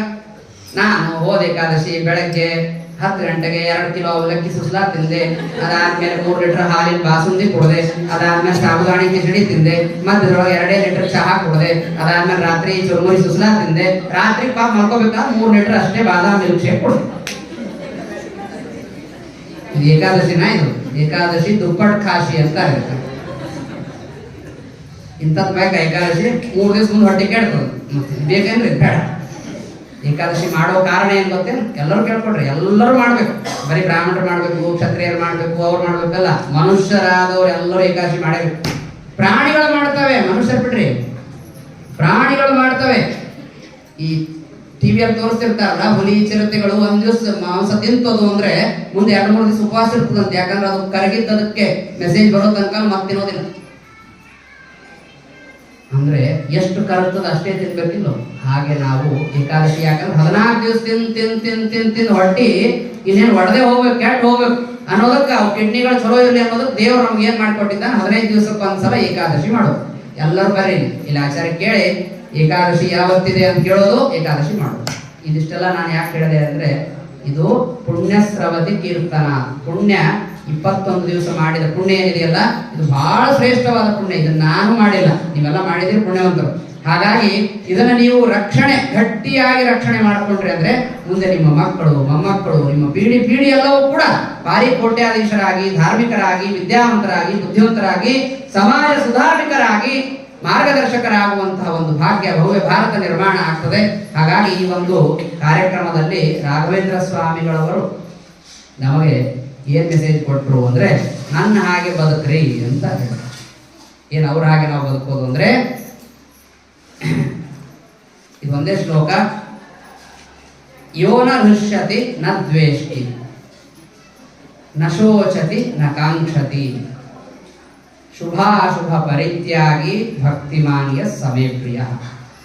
ನಾನು ಹೋದ ಏಕಾದಶಿ ಬೆಳಗ್ಗೆ 10 ಗಂಟೆಗೆ 2 ಕಿಲೋ ಅವಲಕ್ಕಿ ಸುಸ್ಲಾ ತಿಂದೆ, ಅದಾದ್ಮೇಲೆ 3 ಲೀಟರ್ ಹಾಲಿನ ಬಾಸುಂದಿ ಕುಡ್ದೆ, ಅದಾದ್ಮೇಲೆ ಸಾಬುದಾಣಿ ಕಿಚಡಿ ತಿಂದೆ, ಮಧ್ಯದೊಳಗೆ 2 ಲೀಟರ್ ಚಹಾ ಕುಡ್ದೆ, ಅದಾದ್ಮೇಲೆ ರಾತ್ರಿ ಚುರುಮುರಿ ಸುಸ್ಲಾ ತಿಂದೆ, ರಾತ್ರಿ ಪಾಪ ಮಲ್ಕೋಬೇಕಾದ್ರೆ 3 ಲೀಟರ್ ಅಷ್ಟೇ ಬಾದಾಮ್ ಮಿಲ್ಕ್ ಶೇಕ್ ಕುಡ್ದೆ. ಇದು ಏಕಾದಶಿನ? ಇದು ಏಕಾದಶಿ ದುಪ್ಪಟ್ ಖಾಶಿ ಅಂತ ಇರುತ್ತೆ. ಇಂಥದ್ ಬೇಕಾ ಏಕಾದಶಿ? 3 ದಿವಸ ಮುಂದೆ ಹೊಟ್ಟೆ ಕೇಳ್ತದೆ. ಮತ್ತೆ ಬೇಕೇನ್ರಿ? ಬೇಡ. ಏಕಾದಶಿ ಮಾಡೋ ಕಾರಣ ಏನ್ ಗೊತ್ತೇನು? ಎಲ್ಲರೂ ಕೇಳ್ಕೊಡ್ರಿ, ಎಲ್ಲರೂ ಮಾಡ್ಬೇಕು. ಬರೀ ಬ್ರಾಹ್ಮಣರು ಮಾಡ್ಬೇಕು, ಕ್ಷತ್ರಿಯರು ಮಾಡ್ಬೇಕು, ಅವ್ರು ಮಾಡ್ಬೇಕಲ್ಲ. ಮನುಷ್ಯರಾದವ್ರು ಎಲ್ಲರೂ ಏಕಾದಶಿ ಮಾಡಬೇಕು. ಪ್ರಾಣಿಗಳು ಮಾಡ್ತವೆ, ಮನುಷ್ಯರು ಬಿಡ್ರಿ, ಪ್ರಾಣಿಗಳು ಮಾಡ್ತವೆ. ಈ ಟಿವಿಯಲ್ಲಿ ತೋರಿಸ್ತಿರ್ತಾರಲ್ಲ, ಹುಲಿ ಚಿರತೆಗಳು 1 ದಿವಸ ಮಾಂಸ ತಿಂತದು ಅಂದ್ರೆ ಮುಂದೆ 2-3 ದಿವಸ ಉಪವಾಸ ಇರ್ತದಂತೆ. ಯಾಕಂದ್ರೆ ಅದು ಕರಗಿದ್ದದಕ್ಕೆ ಮೆಸೇಜ್ ಬರೋ ತನಕ ಮತ್ತೆ ತಿನ್ನೋದಿಲ್ಲ. ಅಂದ್ರೆ ಎಷ್ಟು ಕರಗ್ತದ ಅಷ್ಟೇ ತಿನ್ಬೇಕಿಲ್ಲ. ಹಾಗೆ ನಾವು ಏಕಾದಶಿ ಯಾಕಂದ್ರೆ 14 ದಿವಸ ತಿಂದು ಹೊಟ್ಟಿ ಇನ್ನೇನು ಒಡೆದೇ ಹೋಗ್ಬೇಕು, ಕೆಟ್ಟ ಹೋಗ್ಬೇಕು ಅನ್ನೋದಕ್ಕೆ, ಅವು ಕಿಡ್ನಿಗಳು ಚಲೋ ಇರಲಿ ಅನ್ನೋದಕ್ಕೆ ದೇವ್ರು ನಮ್ಗೆ ಏನ್ ಮಾಡ್ಕೊಟ್ಟಿದ್ದಾನೆ, 15 ದಿವಸಕ್ಕೆ ಒಂದ್ಸಲ ಏಕಾದಶಿ ಮಾಡೋದು. ಎಲ್ಲರೂ ಬರ್ರಿ ಇಲ್ಲಿ ಆಚಾರ್ಯ ಕೇಳಿ ಏಕಾದಶಿ ಯಾವತ್ತಿದೆ ಅಂತ ಕೇಳೋದು, ಏಕಾದಶಿ ಮಾಡೋದು. ಇದಿಷ್ಟೆಲ್ಲ ನಾನು ಯಾಕೆ ಹೇಳಿದೆ ಅಂದ್ರೆ, ಇದು ಪುಣ್ಯಸ್ರವತಿ ಕೀರ್ತನ. ಪುಣ್ಯ 21 ದಿವಸ ಮಾಡಿದ ಪುಣ್ಯ ಏನಿದೆಯಲ್ಲ, ಇದು ಬಹಳ ಶ್ರೇಷ್ಠವಾದ ಪುಣ್ಯ. ಇದನ್ನ ನಾನು ಮಾಡಿಲ್ಲ, ನೀವೆಲ್ಲ ಮಾಡಿದ್ರೆ ಪುಣ್ಯವಂತರು. ಹಾಗಾಗಿ ಇದನ್ನ ನೀವು ಗಟ್ಟಿಯಾಗಿ ರಕ್ಷಣೆ ಮಾಡಿಕೊಂಡ್ರೆ ಅಂದ್ರೆ ಮುಂದೆ ನಿಮ್ಮ ಮಕ್ಕಳು, ಮೊಮ್ಮಕ್ಕಳು, ನಿಮ್ಮ ಪೀಳಿ ಎಲ್ಲವೂ ಕೂಡ ಭಾರಿ ಕೋಟ್ಯಾಧೀಶರಾಗಿ, ಧಾರ್ಮಿಕರಾಗಿ, ವಿದ್ಯಾವಂತರಾಗಿ, ಬುದ್ಧಿವಂತರಾಗಿ, ಸಮಾಜ ಸುಧಾರಕರಾಗಿ, ಮಾರ್ಗದರ್ಶಕರಾಗುವಂತಹ ಒಂದು ಭಾಗ್ಯ, ಭವ್ಯ ಭಾರತ ನಿರ್ಮಾಣ ಆಗ್ತದೆ. ಹಾಗಾಗಿ ಈ ಒಂದು ಕಾರ್ಯಕ್ರಮದಲ್ಲಿ ರಾಘವೇಂದ್ರ ಸ್ವಾಮಿಗಳವರು ನಮಗೆ ಏನ್ ಮೆಸೇಜ್ ಕೊಟ್ಟರು ಅಂದ್ರೆ, ನನ್ನ ಹಾಗೆ ಬದುಕ್ರಿ ಅಂತ ಹೇಳ್ತಾರೆ. ಏನು ಅವ್ರ ಹಾಗೆ ನಾವು ಬದುಕೋದು ಅಂದ್ರೆ, ಒಂದೇ ಶ್ಲೋಕ. ಯೋ ನ ಹೃಷ್ಯತಿ ನ ದ್ವೇಷ್ಟಿ ನ ಶೋಚತಿ ನ ಕಾಂಕ್ಷತಿ ಶುಭಾಶುಭ ಪರಿತ್ಯಾಗಿ ಭಕ್ತಿಮಾನ್ಯ ಸಮೇ ಪ್ರಿಯ.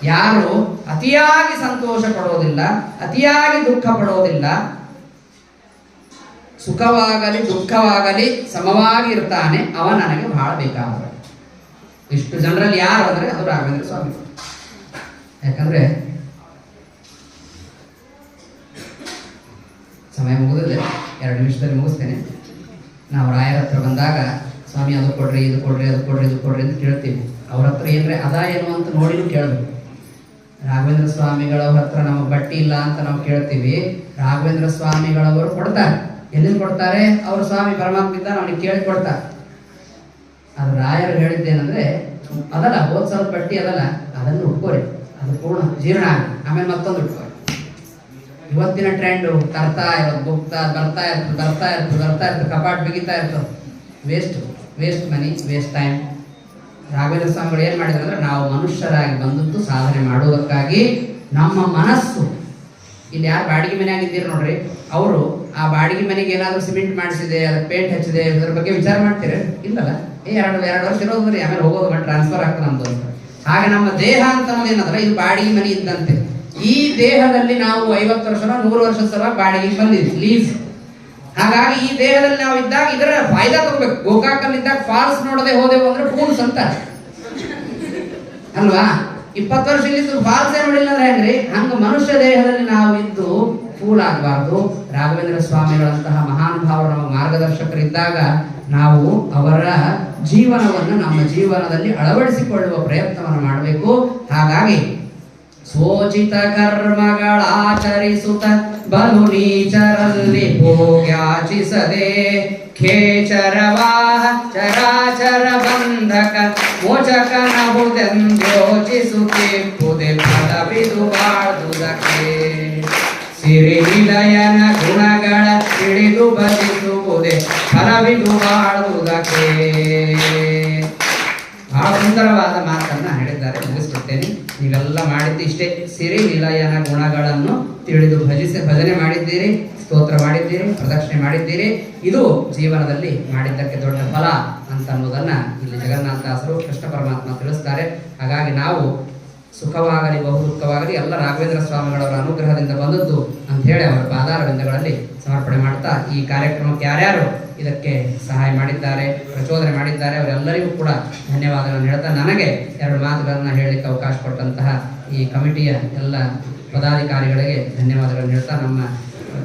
ಯಾರು ಅತಿಯಾಗಿ ಸಂತೋಷ ಪಡೋದಿಲ್ಲ, ಅತಿಯಾಗಿ ದುಃಖ ಪಡೋದಿಲ್ಲ, ಸುಖವಾಗಲಿ ದುಃಖವಾಗಲಿ ಸಮವಾಗಿ ಇರ್ತಾನೆ, ಅವ ನನಗೆ ಬಹಳ ಬೇಕಾದ. ಇಷ್ಟು ಜನರಲ್ಲಿ ಯಾರು ಅಂದರೆ ಅದು ರಾಘವೇಂದ್ರ ಸ್ವಾಮಿ. ಯಾಕಂದ್ರೆ ಸಮಯ ಮುಗಿದಿದೆ, 2 ನಿಮಿಷದಲ್ಲಿ ಮುಗಿಸ್ತೇನೆ. ನಾವು ರಾಯರ ಹತ್ರ ಬಂದಾಗ ಸ್ವಾಮಿ ಅದು ಕೊಡ್ರಿ, ಇದು ಕೊಡ್ರಿ, ಅದು ಕೊಡ್ರಿ, ಇದು ಕೊಡ್ರಿ ಅಂತ ಕೇಳ್ತೀವಿ. ಅವ್ರ ಹತ್ರ ಏನ್ರೆ ಅದ ಏನು ಅಂತ ನೋಡಿನೂ ಕೇಳಬೇಕು. ರಾಘವೇಂದ್ರ ಸ್ವಾಮಿಗಳವ್ರ ಹತ್ರ ನಮಗೆ ಬಟ್ಟಿ ಇಲ್ಲ ಅಂತ ನಾವು ಕೇಳ್ತೀವಿ. ರಾಘವೇಂದ್ರ ಸ್ವಾಮಿಗಳವರು ಕೊಡ್ತಾರೆ. ಎಲ್ಲಿಂದ ಕೊಡ್ತಾರೆ? ಅವರು ಸ್ವಾಮಿ ಪರಮಾತ್ಮ ಇದ್ದ ಅವನಿಗೆ ಕೇಳಿ ಕೊಡ್ತಾರೆ. ಅದು ರಾಯರು ಹೇಳಿದ್ದೇನೆಂದ್ರೆ, ಅದಲ್ಲ ಹೋದ್ಸಲ ಬಟ್ಟಿ ಅದಲ್ಲ, ಅದನ್ನು ಉಟ್ಕೋರಿ, ಅದು ಪೂರ್ಣ ಜೀರ್ಣ ಆಗಿ ಆಮೇಲೆ ಮತ್ತೊಂದು ಉಟ್ಕೋರಿ. ಇವತ್ತಿನ ಟ್ರೆಂಡು ತರ್ತಾ ಇರೋದು, ಬರ್ತಾ ಇರ್ತದೆ, ಕಪಾಟ್ ಬಿಗಿತಾ ಇರ್ತದೆ. Waste money, waste time. Raghavendra ಸ್ವಾಮಿಗಳು ಏನು ಮಾಡಿದ್ರು ಅಂದ್ರೆ, ನಾವು ಮನುಷ್ಯರಾಗಿ ಬಂದದ್ದು ಸಾಧನೆ ಮಾಡುವುದಕ್ಕಾಗಿ ನಮ್ಮ ಮನಸ್ಸು. ಇಲ್ಲಿ ಯಾರು ಬಾಡಿಗೆ ಮನೆ ಆಗಿದ್ದೀರಿ ನೋಡ್ರಿ, ಅವರು ಆ ಬಾಡಿಗೆ ಮನೆಗೆ ಏನಾದರೂ ಸಿಮೆಂಟ್ ಮಾಡಿಸಿದೆ, ಅದಕ್ಕೆ ಪೇಂಟ್ ಹಚ್ಚಿದೆ, ಇದ್ರ ಬಗ್ಗೆ ವಿಚಾರ ಮಾಡ್ತೀರಿ? ಇಲ್ಲಲ್ಲ. ಎರಡು ವರ್ಷ ಇರೋದ್ರಿ, ಆಮೇಲೆ ಹೋಗೋದು ಮಾಡಿ ಟ್ರಾನ್ಸ್ಫರ್ ಆಗ್ತದೆ ನಮ್ದು ಅಂತ. ಹಾಗೆ ನಮ್ಮ ದೇಹ ಅಂತ ಏನಂದ್ರೆ ಇದು ಬಾಡಿಗೆ ಮನೆ ಇದ್ದಂತೆ. ಈ ದೇಹದಲ್ಲಿ ನಾವು 50 ವರ್ಷ 100 ವರ್ಷದ ಸಲ ಬಾಡಿಗೆ ಬಂದಿದ್ವಿ, ಲೀಸ್. ಹಾಗಾಗಿ ಈ ದೇಹದಲ್ಲಿ ನಾವು ಇದ್ದಾಗ ಇದರ ಫಾಯ್ದಾ ತಗೋಬೇಕು. ಗೋಕಾಕಲ್ಲಿ ಇದ್ದಾಗ ಫಾಲ್ಸ್ ನೋಡದೆ ಹೋದೆವು ಅಂದ್ರೆ ಫೂಲ್ಸ್ ಅಂತ ಅಲ್ವಾ? 20 ವರ್ಷ ಇಲ್ಲಿದ್ದು ಫಾಲ್ಸೇ ನೋಡಿಲ್ಲ ಅಂದ್ರೆ ಹೆಂಗ್ರಿ? ಹಂಗ ಮನುಷ್ಯ ದೇಹದಲ್ಲಿ ನಾವು ಇದ್ದು ಫೂಲ್ ಆಗಬಾರ್ದು. ರಾಘವೇಂದ್ರ ಸ್ವಾಮಿಗಳಂತಹ ಮಹಾನುಭಾವರು ನಮ್ಮ ಮಾರ್ಗದರ್ಶಕರಿದ್ದಾಗ ನಾವು ಅವರ ಜೀವನವನ್ನು ನಮ್ಮ ಜೀವನದಲ್ಲಿ ಅಳವಡಿಸಿಕೊಳ್ಳುವ ಪ್ರಯತ್ನವನ್ನು ಮಾಡಬೇಕು. ಹಾಗಾಗಿ ಸೋಚಿತ ಕರ್ಮಗಳಾಚರಿಸುತ್ತ ಬಲು ನೀಚರಲ್ಲಿ ಭೋಗ್ಯಾಚಿಸದೆ ಖೇಚರವಾಹ ಚರಾಚರ ಬಂಧಕ ಮೋಚಕನಹುದೆಂದೋಚಿಸುತ್ತಿಪ್ಪುದೆ ಫಲವಿದು ಬಾಳುವುದಕ್ಕೆ ಸಿರಿ ನಿಲಯನ ಗುಣಗಳ ತಿಳಿದು ಭಜಿಸುವುದೇ ಫಲವಿದು ಬಾಳುವುದಕ್ಕೆ. ಬಹಳ ಸುಂದರವಾದ ಮಾತನ್ನ ಹೇಳಿದ್ದಾರೆ, ಮುಗಿಸ್ಬಿಡ್ತೇನೆ. ನೀವೆಲ್ಲ ಮಾಡಿದ್ದು ಇಷ್ಟೇ. ಸಿರಿ ನಿಲಯನ ಗುಣಗಳನ್ನು ತಿಳಿದು ಭಜನೆ ಮಾಡಿದ್ದೀರಿ, ಸ್ತೋತ್ರ ಮಾಡಿದ್ದೀರಿ, ಪ್ರದಕ್ಷಿಣೆ ಮಾಡಿದ್ದೀರಿ. ಇದು ಜೀವನದಲ್ಲಿ ಮಾಡಿದ್ದಕ್ಕೆ ದೊಡ್ಡ ಫಲ ಅಂತ ಅನ್ನೋದನ್ನ ಇಲ್ಲಿ ಜಗನ್ನಾಥದಾಸರು ಕೃಷ್ಣ ಪರಮಾತ್ಮ ತಿಳಿಸ್ತಾರೆ. ಹಾಗಾಗಿ ನಾವು ಸುಖವಾಗಲಿ ಬಹು ದುಃಖವಾಗಲಿ ಎಲ್ಲ ರಾಘವೇಂದ್ರ ಸ್ವಾಮಿಗಳವರ ಅನುಗ್ರಹದಿಂದ ಬಂದದ್ದು ಅಂತ ಹೇಳಿ ಅವರ ಪಾದಾರವಿಂದಗಳಲ್ಲಿ ಸಮರ್ಪಣೆ ಮಾಡ್ತಾ, ಈ ಕಾರ್ಯಕ್ರಮಕ್ಕೆ ಯಾರ್ಯಾರು ಇದಕ್ಕೆ ಸಹಾಯ ಮಾಡಿದ್ದಾರೆ, ಪ್ರಚೋದನೆ ಮಾಡಿದ್ದಾರೆ, ಅವರೆಲ್ಲರಿಗೂ ಕೂಡ ಧನ್ಯವಾದಗಳನ್ನು ಹೇಳ್ತಾ, ನನಗೆ 2 ಮಾತುಗಳನ್ನು ಹೇಳಲಿಕ್ಕೆ ಅವಕಾಶ ಕೊಟ್ಟಂತಹ ಈ ಕಮಿಟಿಯ ಎಲ್ಲ ಪದಾಧಿಕಾರಿಗಳಿಗೆ ಧನ್ಯವಾದಗಳನ್ನು ಹೇಳ್ತಾ, ನಮ್ಮ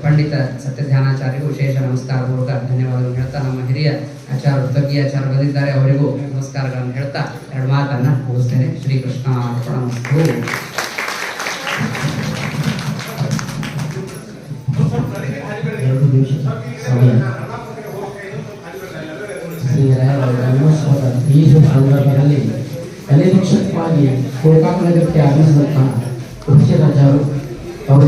ಪಂಡಿತ ಸತ್ಯಧ್ಯಾನಾಚಾರ್ಯರಿಗೂ ವಿಶೇಷ ನಮಸ್ಕಾರ ಮೂಲಕ ಧನ್ಯವಾದಗಳನ್ನು ಹೇಳ್ತಾ, ನಮ್ಮ ಹಿರಿಯ ಆಚಾರ್ಯರು ತಗ್ಗಿ ಆಚಾರ್ಯರು ಬಂದಿದ್ದಾರೆ, ಅವರಿಗೂ ನಮಸ್ಕಾರಗಳನ್ನು ಹೇಳ್ತಾ 2 ಮಾತನ್ನು ಮುಗಿಸ್ತೇನೆ. ಶ್ರೀಕೃಷ್ಣ ಅರ್ಪಣಮಸ್ತು. ಈ ಸಂದರ್ಭದಲ್ಲಿ ಕಲೆ ಶಿಕ್ಷಕವಾಗಿ ಗೋಕಾಕ ನಗರಕ್ಕೆ ಆಗಮಿಸಿದಂತಹ ಉಪಚರಾಚಾರ್ಯರು ಅವರು